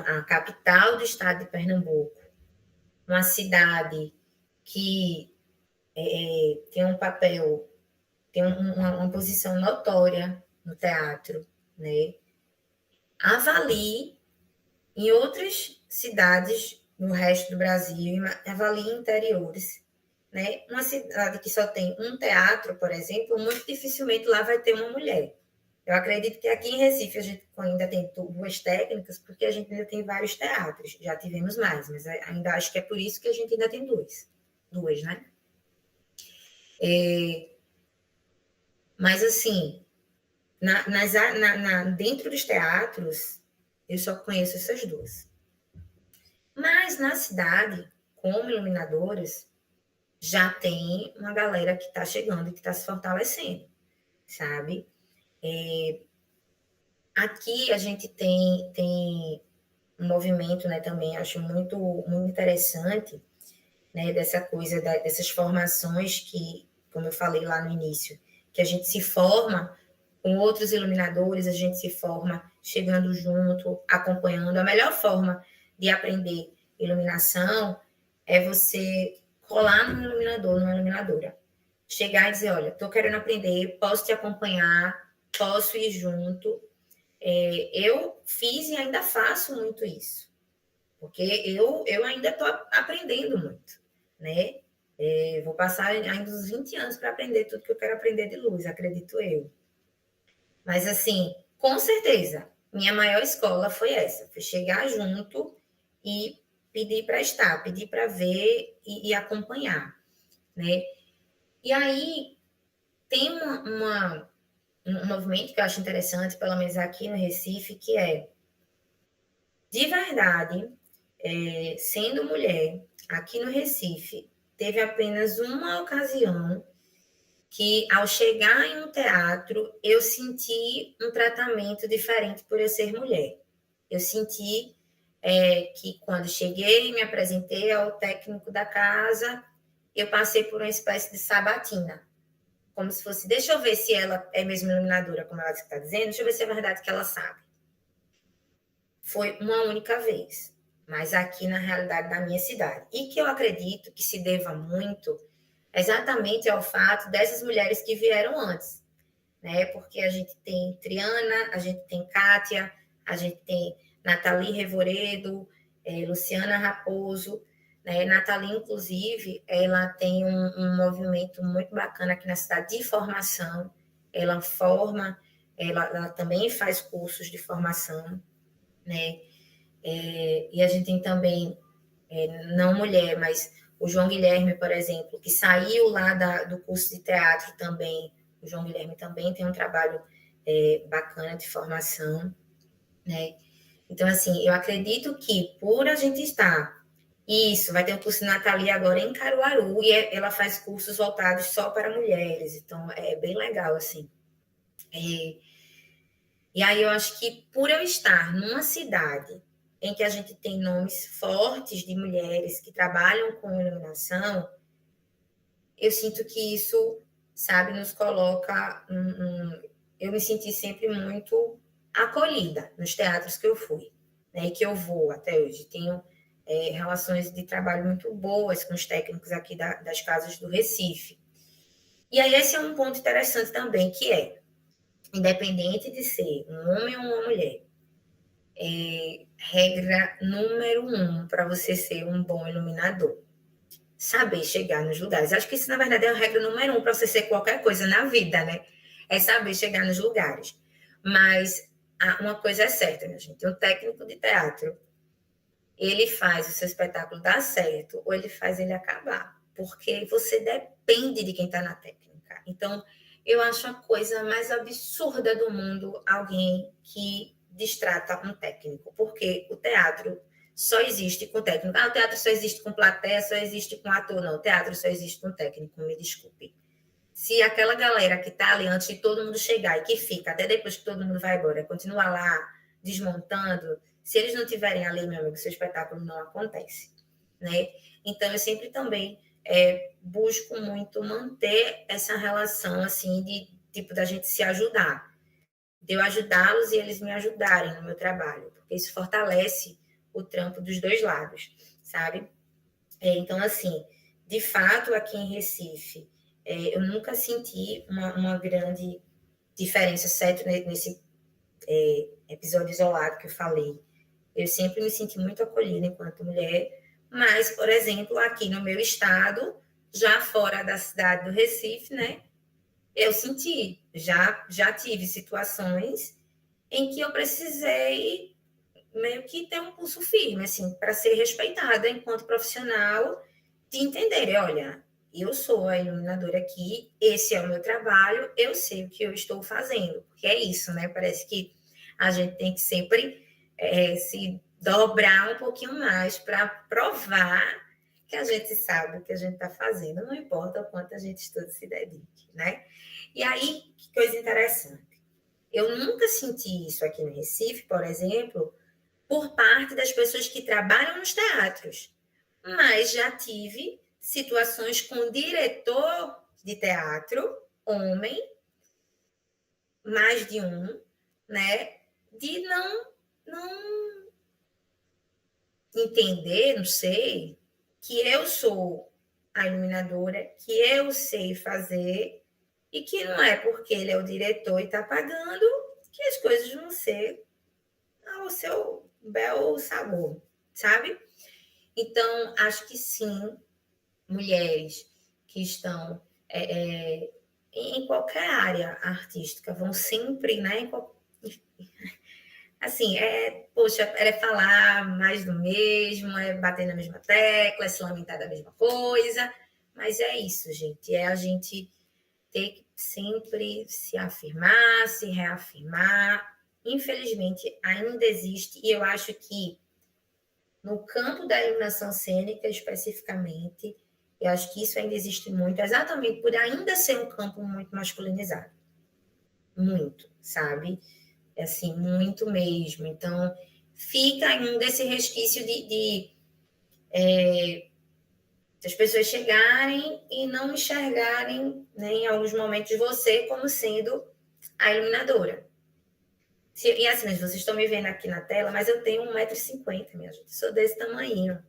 a capital do estado de Pernambuco, uma cidade que tem um papel, tem uma posição notória no teatro, né? Avalie em outras cidades no resto do Brasil, avalie interiores, né? Uma cidade que só tem um teatro, por exemplo, muito dificilmente lá vai ter uma mulher. Eu acredito que aqui em Recife a gente ainda tem duas técnicas, porque a gente ainda tem vários teatros. Já tivemos mais, mas ainda acho que é por isso que a gente ainda tem duas, né? Mas assim, dentro dos teatros, eu só conheço essas duas. Mas na cidade, como iluminadoras, já tem uma galera que está chegando e que está se fortalecendo, sabe? Aqui a gente tem um movimento, né, também acho muito interessante, né, dessa coisa, dessas formações que, como eu falei lá no início, que a gente se forma com outros iluminadores, a gente se forma chegando junto, acompanhando. A melhor forma de aprender iluminação é você colar num iluminador, numa iluminadora. Chegar e dizer, olha, estou querendo aprender, posso te acompanhar, posso ir junto. Eu fiz e ainda faço muito isso, porque eu ainda estou aprendendo muito, né? Vou passar ainda uns 20 anos para aprender tudo que eu quero aprender de luz, acredito eu. Mas, assim, com certeza, minha maior escola foi essa, foi chegar junto e pedir para estar, pedir para ver e acompanhar, né? E aí tem um movimento que eu acho interessante, pelo menos aqui no Recife, que é, de verdade, sendo mulher, aqui no Recife, teve apenas uma ocasião que, ao chegar em um teatro, eu senti um tratamento diferente por eu ser mulher. Eu senti que, quando cheguei e me apresentei ao técnico da casa, eu passei por uma espécie de sabatina. Como se fosse, deixa eu ver se ela é mesmo iluminadora, como ela está dizendo, deixa eu ver se é verdade que ela sabe. Foi uma única vez, mas aqui na realidade da minha cidade. E que eu acredito que se deva muito exatamente ao fato dessas mulheres que vieram antes, né? Porque a gente tem Triana, a gente tem Kátia, a gente tem Nathalie Revoredo, Luciana Raposo, né? Nathalie, inclusive, ela tem um movimento muito bacana aqui na cidade de formação, ela forma, ela também faz cursos de formação, né? E a gente tem também, não mulher, mas o João Guilherme, por exemplo, que saiu lá do curso de teatro também. O João Guilherme também tem um trabalho bacana de formação, né? Então, assim, eu acredito que, por a gente estar... Isso, vai ter um curso de Nathalie agora em Caruaru, e ela faz cursos voltados só para mulheres, então é bem legal, assim. E aí eu acho que, por eu estar numa cidade em que a gente tem nomes fortes de mulheres que trabalham com iluminação, eu sinto que isso, sabe, nos coloca... Eu me senti sempre muito acolhida nos teatros que eu fui, né, e que eu vou até hoje. Tenho relações de trabalho muito boas com os técnicos aqui das casas do Recife. E aí esse é um ponto interessante também, que é, independente de ser um homem ou uma mulher, regra número 1 para você ser um bom iluminador: saber chegar nos lugares. Acho que isso, na verdade, é a regra número 1 para você ser qualquer coisa na vida, né? É saber chegar nos lugares. Mas uma coisa é certa, minha gente: um técnico de teatro, ele faz o seu espetáculo dar certo ou ele faz ele acabar, porque você depende de quem está na técnica. Então, eu acho a coisa mais absurda do mundo alguém que destrata um técnico, porque o teatro só existe com técnico. O teatro só existe com plateia, só existe com ator. Não, o teatro só existe com técnico, me desculpe. Se aquela galera que está ali antes de todo mundo chegar e que fica até depois que todo mundo vai embora, continua lá desmontando, se eles não estiverem ali, meu amigo, seu espetáculo não acontece, né? Então, eu sempre também busco muito manter essa relação, assim, de tipo da gente se ajudar, de eu ajudá-los e eles me ajudarem no meu trabalho, porque isso fortalece o trampo dos dois lados, sabe? Então, assim, de fato, aqui em Recife, eu nunca senti uma grande diferença, certo, nesse episódio isolado que eu falei. Eu sempre me senti muito acolhida enquanto mulher, mas, por exemplo, aqui no meu estado, já fora da cidade do Recife, né, eu senti, já tive situações em que eu precisei meio que ter um pulso firme, assim, para ser respeitada enquanto profissional, de entender, olha, eu sou a iluminadora aqui, esse é o meu trabalho, eu sei o que eu estou fazendo, porque é isso, né? Parece que a gente tem que sempre se dobrar um pouquinho mais para provar que a gente sabe o que a gente está fazendo, não importa o quanto a gente estuda e se dedique, né? E aí, que coisa interessante. Eu nunca senti isso aqui no Recife, por exemplo, por parte das pessoas que trabalham nos teatros, mas já tive situações com diretor de teatro, homem, mais de um, né, de não entender, não sei, que eu sou a iluminadora, que eu sei fazer, e que não é porque ele é o diretor e está pagando que as coisas vão ser ao seu bel sabor, sabe? Então, acho que sim, mulheres que estão em qualquer área artística vão sempre, né? Assim, poxa, é falar mais do mesmo, é bater na mesma tecla, é se lamentar da mesma coisa, mas é isso, gente, é a gente ter que sempre se afirmar, se reafirmar. Infelizmente, ainda existe, e eu acho que no campo da iluminação cênica, especificamente, eu acho que isso ainda existe muito, exatamente por ainda ser um campo muito masculinizado. Muito, sabe? Assim, muito mesmo. Então, fica ainda esse resquício de as pessoas chegarem e não enxergarem, né, em alguns momentos, você como sendo a iluminadora. E assim, vocês estão me vendo aqui na tela, mas eu tenho 1,50 m, minha gente. Sou desse tamanho.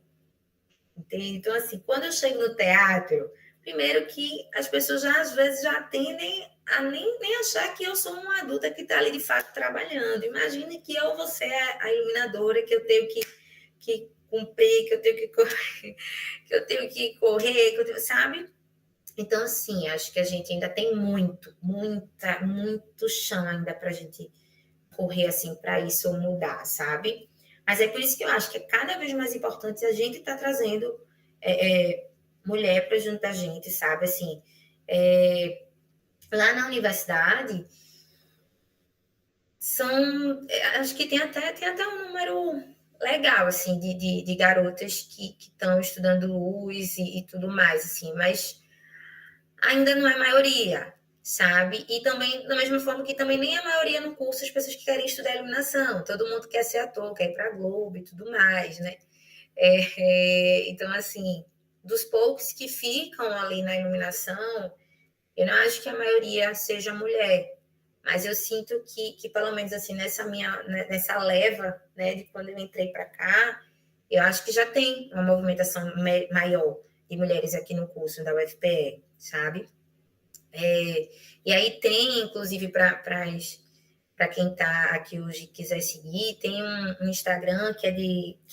Entende? Então, assim, quando eu chego no teatro, primeiro que as pessoas já, às vezes, já tendem a nem achar que eu sou uma adulta que está ali, de fato, trabalhando. Imagine que eu vou ser a iluminadora, que eu tenho que cumprir, que eu tenho que correr, que eu tenho que correr, sabe? Então, assim, acho que a gente ainda tem muito chão ainda para a gente correr, assim, para isso mudar, sabe? Mas é por isso que eu acho que é cada vez mais importante a gente estar trazendo mulher para junto da gente, sabe? Assim, lá na universidade, acho que tem até um número legal, assim, de garotas que estão estudando luz e tudo mais, assim, mas ainda não é maioria, sabe? E também, da mesma forma que também nem a maioria no curso as pessoas que querem estudar iluminação, todo mundo quer ser ator, quer ir para a Globo e tudo mais, né? Então, assim, dos poucos que ficam ali na iluminação, eu não acho que a maioria seja mulher, mas eu sinto que pelo menos assim, nessa leva, né, de quando eu entrei para cá, eu acho que já tem uma movimentação maior de mulheres aqui no curso da UFPE, sabe? E aí tem, inclusive, para quem está aqui hoje e quiser seguir, tem um Instagram que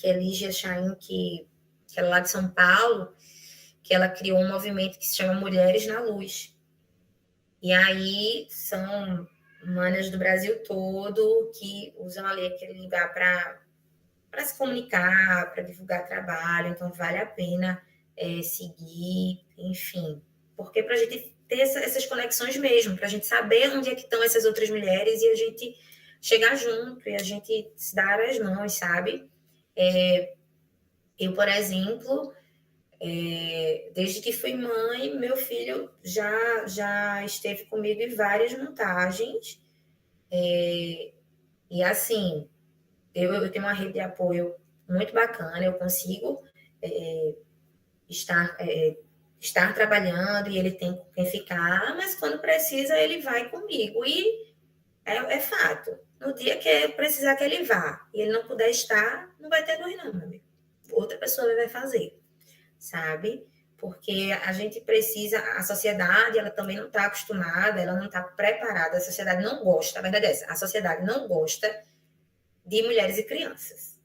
é Lígia Chain, que é lá de São Paulo, que ela criou um movimento que se chama Mulheres na Luz. E aí são manas do Brasil todo que usam ali aquele lugar para se comunicar, para divulgar trabalho, então vale a pena seguir, enfim, porque para a gente ter essas conexões mesmo, para a gente saber onde é que estão essas outras mulheres e a gente chegar junto e a gente se dar as mãos, sabe? Eu, por exemplo, desde que fui mãe, meu filho já esteve comigo em várias montagens, e assim, eu tenho uma rede de apoio muito bacana, eu consigo estar, estar trabalhando e ele tem com quem ficar, mas quando precisa ele vai comigo. E é fato. No dia que eu precisar que ele vá e ele não puder estar, não vai ter dor, não, meu amigo. Outra pessoa vai fazer, sabe? Porque a gente precisa, a sociedade, ela também não está acostumada, ela não está preparada, a sociedade não gosta, a verdade é essa, a sociedade não gosta de mulheres e crianças.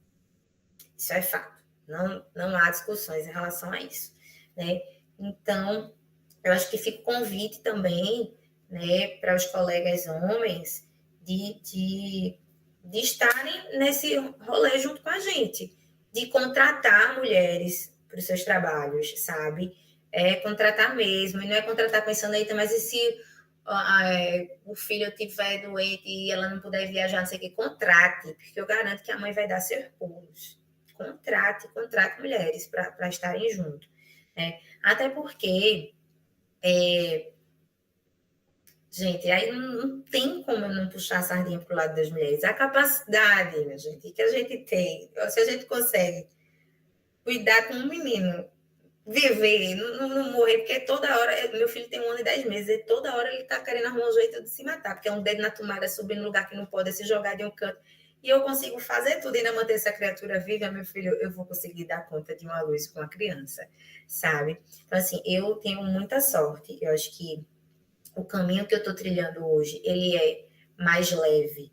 Isso é fato. Não há discussões em relação a isso, né? Então, eu acho que fica o convite também, né, para os colegas homens de estarem nesse rolê junto com a gente, de contratar mulheres para os seus trabalhos, sabe? Contratar mesmo, e não é contratar pensando aí, mas e se o filho estiver doente e ela não puder viajar, não sei o que, contrate, porque eu garanto que a mãe vai dar seus pulos. Contrate mulheres para estarem junto, né? Até porque, gente, aí não tem como eu não puxar a sardinha para o lado das mulheres. A capacidade, minha gente, que a gente tem, se a gente consegue cuidar com um menino, viver, não morrer, porque toda hora, meu filho tem 1 ano e 10 meses, e toda hora ele está querendo arrumar um jeito de se matar, porque é um dedo na tomada, subir no lugar que não pode, se jogar de um canto. E eu consigo fazer tudo e ainda manter essa criatura viva, meu filho, eu vou conseguir dar conta de uma luz com a criança, sabe? Então, assim, eu tenho muita sorte. Eu acho que o caminho que eu estou trilhando hoje, ele é mais leve.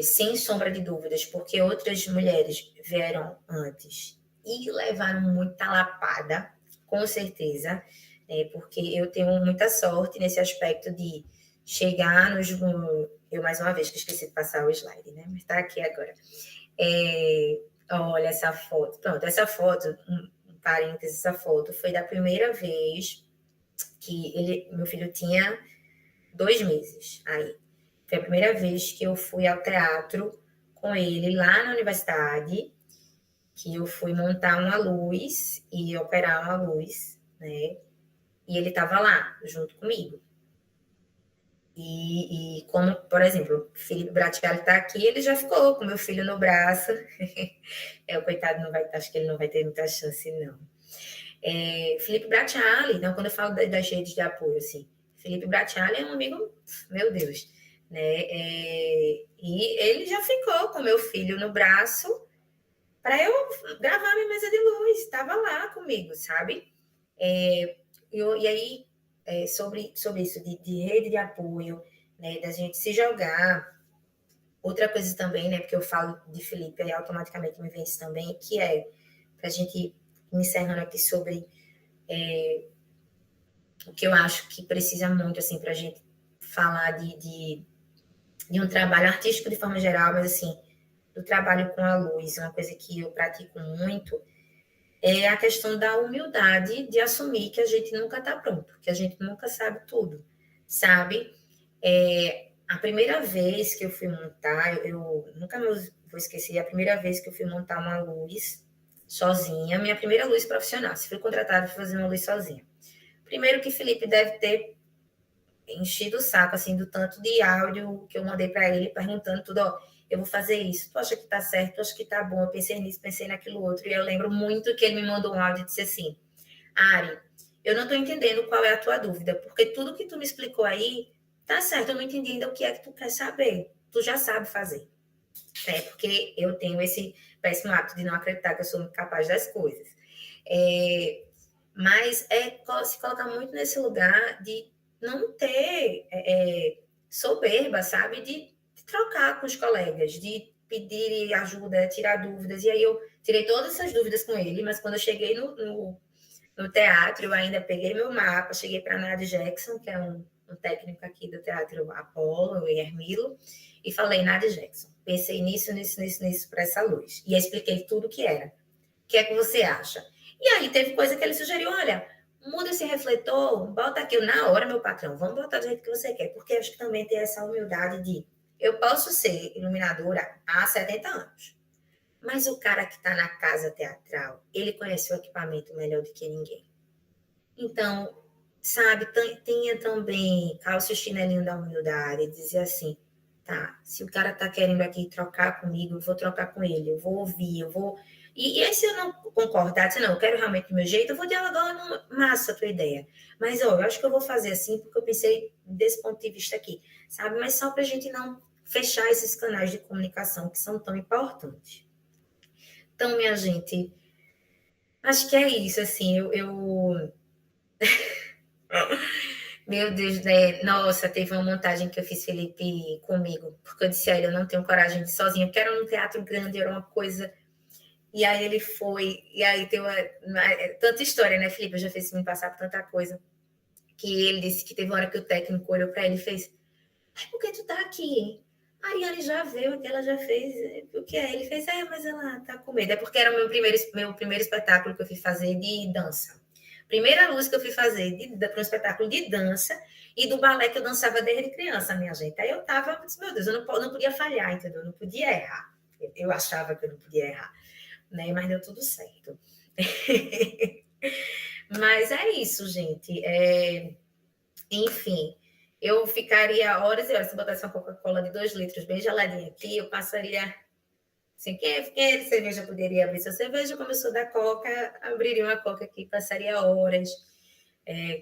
sem sombra de dúvidas, porque outras mulheres vieram antes e levaram muita lapada, com certeza, porque eu tenho muita sorte nesse aspecto de chegar nos... Eu, mais uma vez, que esqueci de passar o slide, né? Mas tá aqui agora. Olha essa foto. Pronto, essa foto, um parênteses, essa foto foi da primeira vez que meu filho tinha 2 meses. Aí, foi a primeira vez que eu fui ao teatro com ele lá na universidade, que eu fui montar uma luz e operar uma luz, né? E ele estava lá, junto comigo. E como, por exemplo, o Felipe Bratiali está aqui, ele já ficou com meu filho no braço. O coitado não vai, acho que ele não vai ter muita chance, não. Felipe Bratiali, então, quando eu falo das redes de apoio, assim, Felipe Bratiali é um amigo, meu Deus, né? E ele já ficou com meu filho no braço para eu gravar minha mesa de luz, estava lá comigo, sabe? E aí, sobre isso, de rede de apoio, né, da gente se jogar. Outra coisa também, né, porque eu falo de Felipe, aí automaticamente me vem isso também, que é, para a gente ir encerrando aqui sobre o que eu acho que precisa muito, assim, para a gente falar de um trabalho artístico de forma geral, mas, assim, do trabalho com a luz, uma coisa que eu pratico muito, é a questão da humildade de assumir que a gente nunca está pronto, que a gente nunca sabe tudo, sabe? A primeira vez que eu fui montar, eu nunca vou esquecer, a primeira vez que eu fui montar uma luz sozinha, minha primeira luz profissional, se fui contratada para fazer uma luz sozinha. Primeiro que Felipe deve ter enchido o saco, assim, do tanto de áudio que eu mandei para ele, perguntando tudo, ó, eu vou fazer isso, tu acha que tá certo, tu acha que tá bom, eu pensei nisso, pensei naquilo outro, e eu lembro muito que ele me mandou um áudio e disse assim, Ari, eu não tô entendendo qual é a tua dúvida, porque tudo que tu me explicou aí, tá certo, eu não entendi ainda o que é que tu quer saber, tu já sabe fazer, porque eu tenho esse péssimo hábito de não acreditar que eu sou capaz das coisas, mas se colocar muito nesse lugar de não ter soberba, sabe? De trocar com os colegas, de pedir ajuda, tirar dúvidas. E aí eu tirei todas essas dúvidas com ele, mas quando eu cheguei no teatro, eu ainda peguei meu mapa, cheguei para a Nádia Jackson, que é um técnico aqui do Teatro Apolo, o Hermilo, e falei, Nádia Jackson, pensei nisso para essa luz. E expliquei tudo o que era. O que é que você acha? E aí teve coisa que ele sugeriu, olha, muda esse refletor, bota aqui, na hora, meu patrão, vamos botar do jeito que você quer, porque acho que também tem essa humildade de, eu posso ser iluminadora há 70 anos, mas o cara que está na casa teatral, ele conhece o equipamento melhor do que ninguém. Então, sabe, tenha também, calça o chinelinho da humildade e dizer assim, tá, se o cara tá querendo aqui trocar comigo, eu vou trocar com ele, eu vou ouvir, eu vou... E aí, se eu não concordar, se não, eu quero realmente do meu jeito, eu vou dialogar, massa a tua ideia. Mas, ó, eu acho que eu vou fazer assim, porque eu pensei desse ponto de vista aqui, sabe? Mas só pra gente não fechar esses canais de comunicação que são tão importantes. Então, minha gente, acho que é isso, assim, Meu Deus, né? Nossa, teve uma montagem que eu fiz, Felipe, comigo, porque eu disse a ele, eu não tenho coragem de ir sozinha, porque era um teatro grande, era uma coisa. E aí ele foi, e aí tem tanta história, né, Felipe? Eu já fiz me passar por tanta coisa. Que ele disse que teve uma hora que o técnico olhou para ele e fez: Mas por que tu tá aqui, hein? A Ariane já veio, que ela já fez. O que é? Ele fez: Mas ela tá com medo. É porque era o meu primeiro espetáculo que eu fui fazer de dança. Primeira luz que eu fui fazer para um espetáculo de dança e do balé que eu dançava desde criança, minha gente. Aí eu tava, meu Deus, eu não podia falhar, entendeu? Eu não podia errar. Eu achava que eu não podia errar, né? Mas deu tudo certo. Mas é isso, gente. Enfim, eu ficaria horas e horas se botasse uma Coca-Cola de 2 litros bem geladinha aqui, eu passaria. Assim, quem é de cerveja poderia abrir sua cerveja, como eu sou da Coca, abriria uma Coca aqui, passaria horas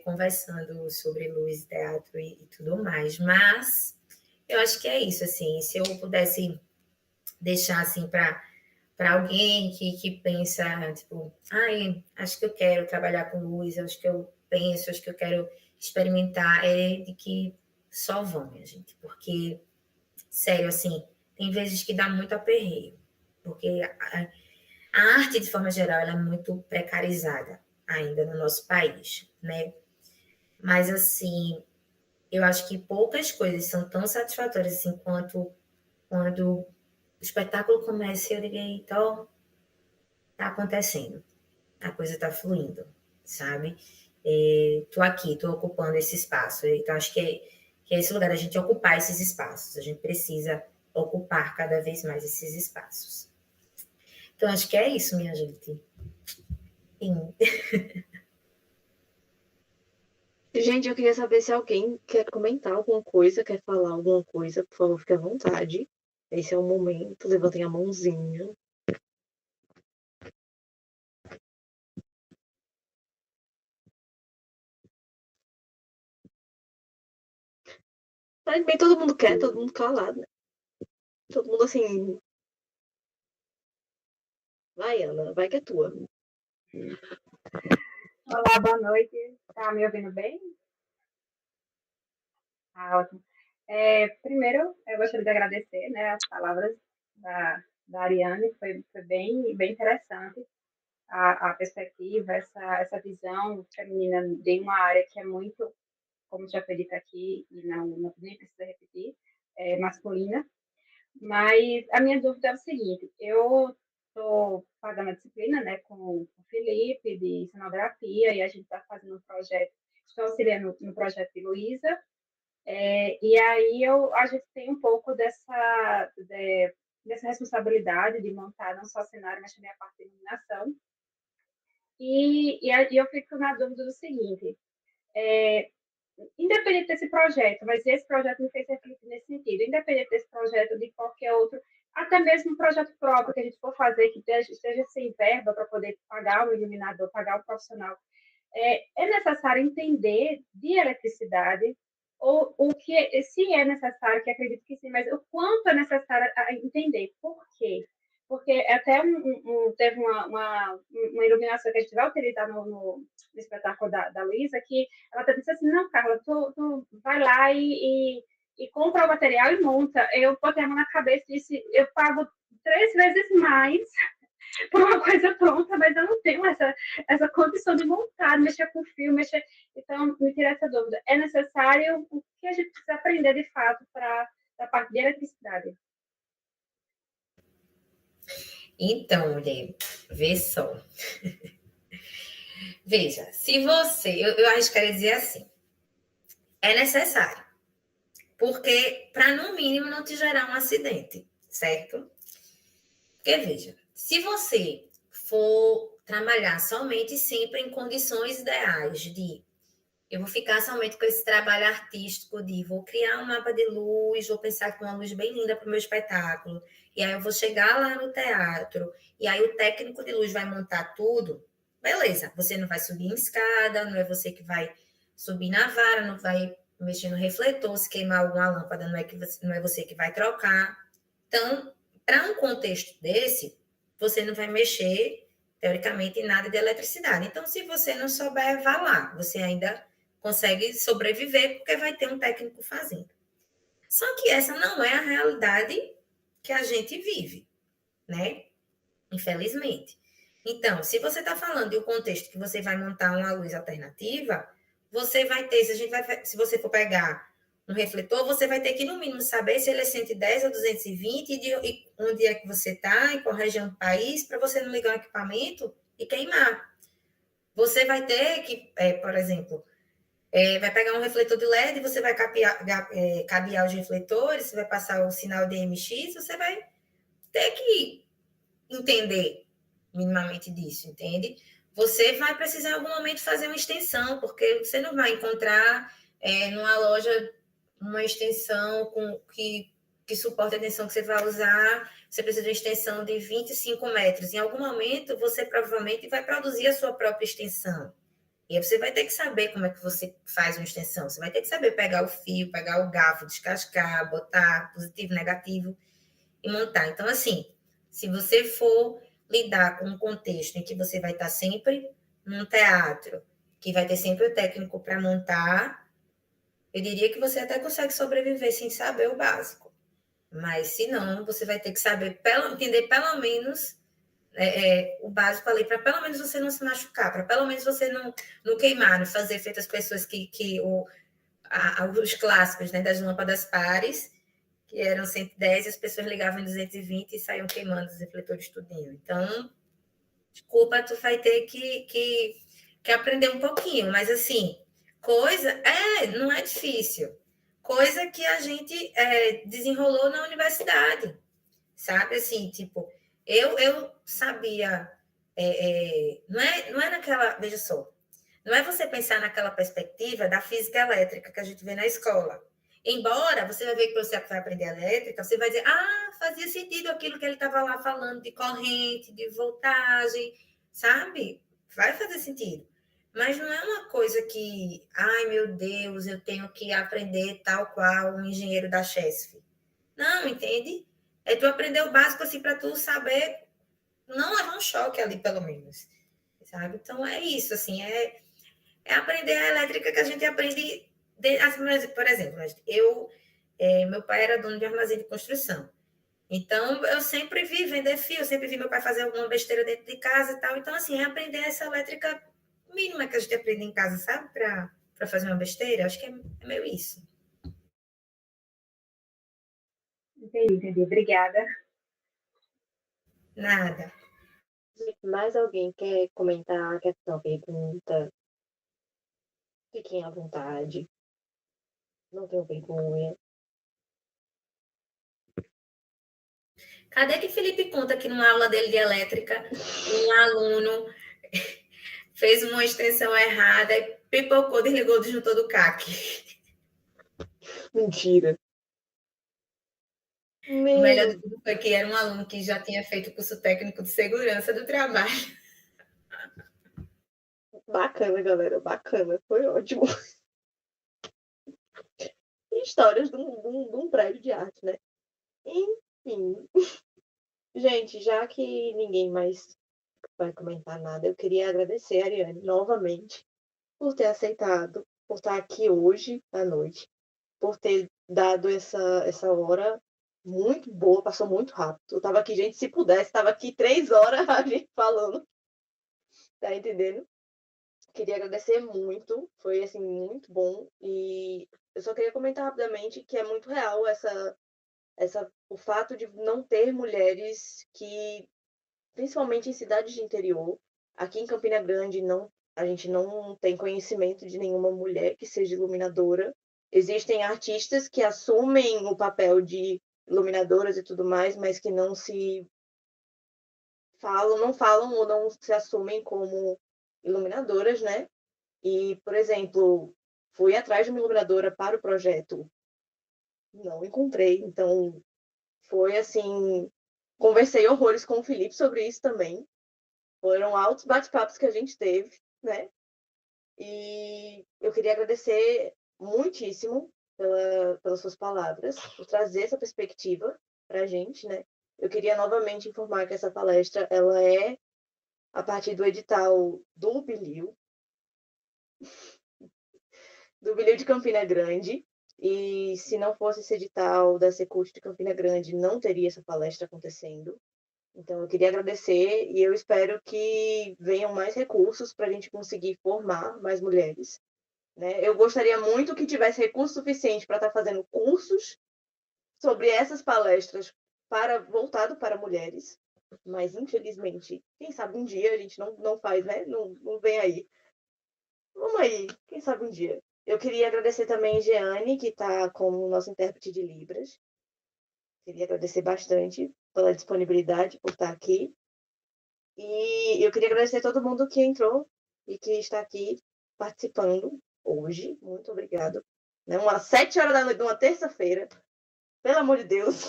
conversando sobre luz, teatro e tudo mais. Mas eu acho que é isso, assim, se eu pudesse deixar assim para alguém que pensa, tipo, acho que eu quero trabalhar com luz, acho que eu penso, acho que eu quero experimentar, é de que só vão, minha gente, porque, sério, assim, tem vezes que dá muito aperreio, porque a arte, de forma geral, ela é muito precarizada ainda no nosso país, né? Mas, assim, eu acho que poucas coisas são tão satisfatórias assim quanto quando o espetáculo começa e eu digo, então, tá acontecendo, a coisa tá fluindo, sabe? Tô aqui, tô ocupando esse espaço. Então, acho que é esse lugar da gente ocupar esses espaços. A gente precisa ocupar cada vez mais esses espaços. Então, acho que é isso, minha gente. Sim. Gente, eu queria saber se alguém quer comentar alguma coisa, quer falar alguma coisa, por favor, fique à vontade. Esse é o momento, levantem a mãozinha. Mas bem, todo mundo quer, todo mundo calado, né? Todo mundo assim. Vai, Ana, vai que é tua. Olá, boa noite. Tá me ouvindo bem? Ah, ótimo. Primeiro, eu gostaria de agradecer, né, as palavras da Ariane, foi bem interessante a perspectiva, essa visão feminina de uma área que é muito, como já foi dito aqui, e não nem precisa repetir, masculina. Mas a minha dúvida é o seguinte: eu estou pagando a disciplina, né, com o Felipe de cenografia e a gente está fazendo um projeto, estou auxiliando no projeto de Luísa, e aí a gente tem um pouco dessa responsabilidade de montar não só cenário, mas também a parte de iluminação. E eu fico na dúvida do seguinte: é, independente desse projeto, mas esse projeto me fez refletir nesse sentido, independente desse projeto, de qualquer outro, até mesmo um projeto próprio que a gente for fazer, que esteja sem verba para poder pagar o iluminador, pagar o profissional, é necessário entender de eletricidade, ou o que, se é necessário, que acredito que sim, mas o quanto é necessário entender. Por quê? Porque até teve uma iluminação que a gente vai utilizar no espetáculo da Luísa, que ela até disse assim, não, Carla, tu vai lá e compra o material e monta. Eu botei a mão na cabeça e disse, eu pago 3 vezes mais por uma coisa pronta, mas eu não tenho essa condição de montar, mexer com fio, mexer. Então, me tira essa dúvida. É necessário o que a gente precisa aprender de fato para a parte de eletricidade? Então, mulher, vê só. Veja, se você. Eu arriscaria dizer assim: é necessário. Porque, para no mínimo não te gerar um acidente, certo? Porque, veja, se você for trabalhar somente sempre em condições ideais de eu vou ficar somente com esse trabalho artístico de vou criar um mapa de luz, vou pensar com uma luz bem linda para o meu espetáculo, e aí eu vou chegar lá no teatro, e aí o técnico de luz vai montar tudo, beleza, você não vai subir em escada, não é você que vai subir na vara, não vai mexer no refletor, se queimar alguma lâmpada, não é você que vai trocar. Então, para um contexto desse, você não vai mexer, teoricamente, em nada de eletricidade. Então, se você não souber, vá lá. Você ainda consegue sobreviver porque vai ter um técnico fazendo. Só que essa não é a realidade que a gente vive, né? Infelizmente. Então, se você está falando de um contexto que você vai montar uma luz alternativa, você vai ter, se você for pegar um refletor, você vai ter que, no mínimo, saber se ele é 110 ou 220 e onde é que você está, em qual região do país, para você não ligar o equipamento e queimar. Você vai ter que, por exemplo, vai pegar um refletor de LED, você vai cabear os refletores, você vai passar o sinal DMX, você vai ter que entender minimamente disso, entende? Você vai precisar em algum momento fazer uma extensão, porque você não vai encontrar numa loja uma extensão que suporte a tensão que você vai usar, você precisa de uma extensão de 25 metros. Em algum momento, você provavelmente vai produzir a sua própria extensão. E aí você vai ter que saber como é que você faz uma extensão. Você vai ter que saber pegar o fio, pegar o garfo, descascar, botar positivo, negativo e montar. Então, assim, se você for lidar com um contexto em que você vai estar sempre num teatro, que vai ter sempre o técnico para montar, eu diria que você até consegue sobreviver sem saber o básico. Mas, se não, você vai ter que saber, entender pelo menos o básico ali, para pelo menos você não se machucar, para pelo menos você não queimar, não fazer feito as pessoas os clássicos, né, das lâmpadas pares, que eram 110 e as pessoas ligavam em 220 e saíam queimando os refletores tudinho. Então, desculpa, tu vai ter que aprender um pouquinho, mas assim, não é difícil. Coisa que a gente desenrolou na universidade, sabe? Assim, tipo, eu sabia, não é naquela, veja só, não é você pensar naquela perspectiva da física elétrica que a gente vê na escola. Embora você vai ver que você vai aprender elétrica, você vai dizer, fazia sentido aquilo que ele estava lá falando de corrente, de voltagem, sabe? Vai fazer sentido. Mas não é uma coisa que, ai meu Deus, eu tenho que aprender tal qual um engenheiro da Chesf. Não, entende? É tu aprender o básico assim para tu saber não levar um choque ali, pelo menos. Sabe? Então é isso, assim, é aprender a elétrica que a gente aprende. Por exemplo, meu pai era dono de armazém de construção. Então, eu sempre vi vender fio, eu sempre vi meu pai fazer alguma besteira dentro de casa e tal. Então, assim, é aprender essa elétrica mínima que a gente aprende em casa, sabe? Para fazer uma besteira. Acho que é meio isso. Entendi. Obrigada. Nada. Mais alguém quer comentar, quer fazer uma pergunta? Fiquem à vontade. Não tenham vergonha. Cadê que Felipe conta que numa aula dele de elétrica, um aluno fez uma extensão errada e pipocou, desligou o disjuntor do CAC? Mentira. O melhor de tudo foi que era um aluno que já tinha feito o curso técnico de segurança do trabalho. Bacana, galera. Bacana. Foi ótimo. Histórias de um prédio de arte, né? Enfim. Gente, já que ninguém mais vai comentar nada, eu queria agradecer a Ariane novamente por ter aceitado, por estar aqui hoje à noite, por ter dado essa hora muito boa, passou muito rápido. Eu tava aqui, gente, se pudesse, tava aqui 3 horas a gente falando, tá entendendo? Queria agradecer muito, foi assim, muito bom. E eu só queria comentar rapidamente que é muito real o fato de não ter mulheres que, principalmente em cidades de interior, aqui em Campina Grande a gente não tem conhecimento de nenhuma mulher que seja iluminadora. Existem artistas que assumem o papel de iluminadoras e tudo mais, mas que não falam ou não se assumem como iluminadoras, né? E, por exemplo, fui atrás de uma iluminadora para o projeto, não encontrei. Então, foi assim, conversei horrores com o Felipe sobre isso também. Foram altos bate-papos que a gente teve, né? E eu queria agradecer muitíssimo pelas suas palavras, por trazer essa perspectiva para a gente, né? Eu queria novamente informar que essa palestra ela é a partir do edital do Bilio de Campina Grande. E se não fosse esse edital da Secult de Campina Grande, não teria essa palestra acontecendo. Então, eu queria agradecer e eu espero que venham mais recursos para a gente conseguir formar mais mulheres. Né? Eu gostaria muito que tivesse recurso suficiente para estar fazendo cursos sobre essas palestras voltado para mulheres, mas infelizmente, quem sabe um dia a gente não faz, né? Não vem aí. Vamos aí, quem sabe um dia. Eu queria agradecer também a Jeane, que está como nosso intérprete de Libras. Queria agradecer bastante pela disponibilidade, por estar aqui. E eu queria agradecer a todo mundo que entrou e que está aqui participando hoje. Muito obrigado. Né? Umas 7 horas da noite, uma terça-feira. Pelo amor de Deus.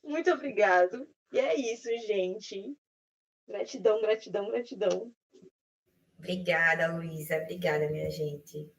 Muito obrigado. E é isso, gente. Gratidão, gratidão, gratidão. Obrigada, Luísa. Obrigada, minha gente.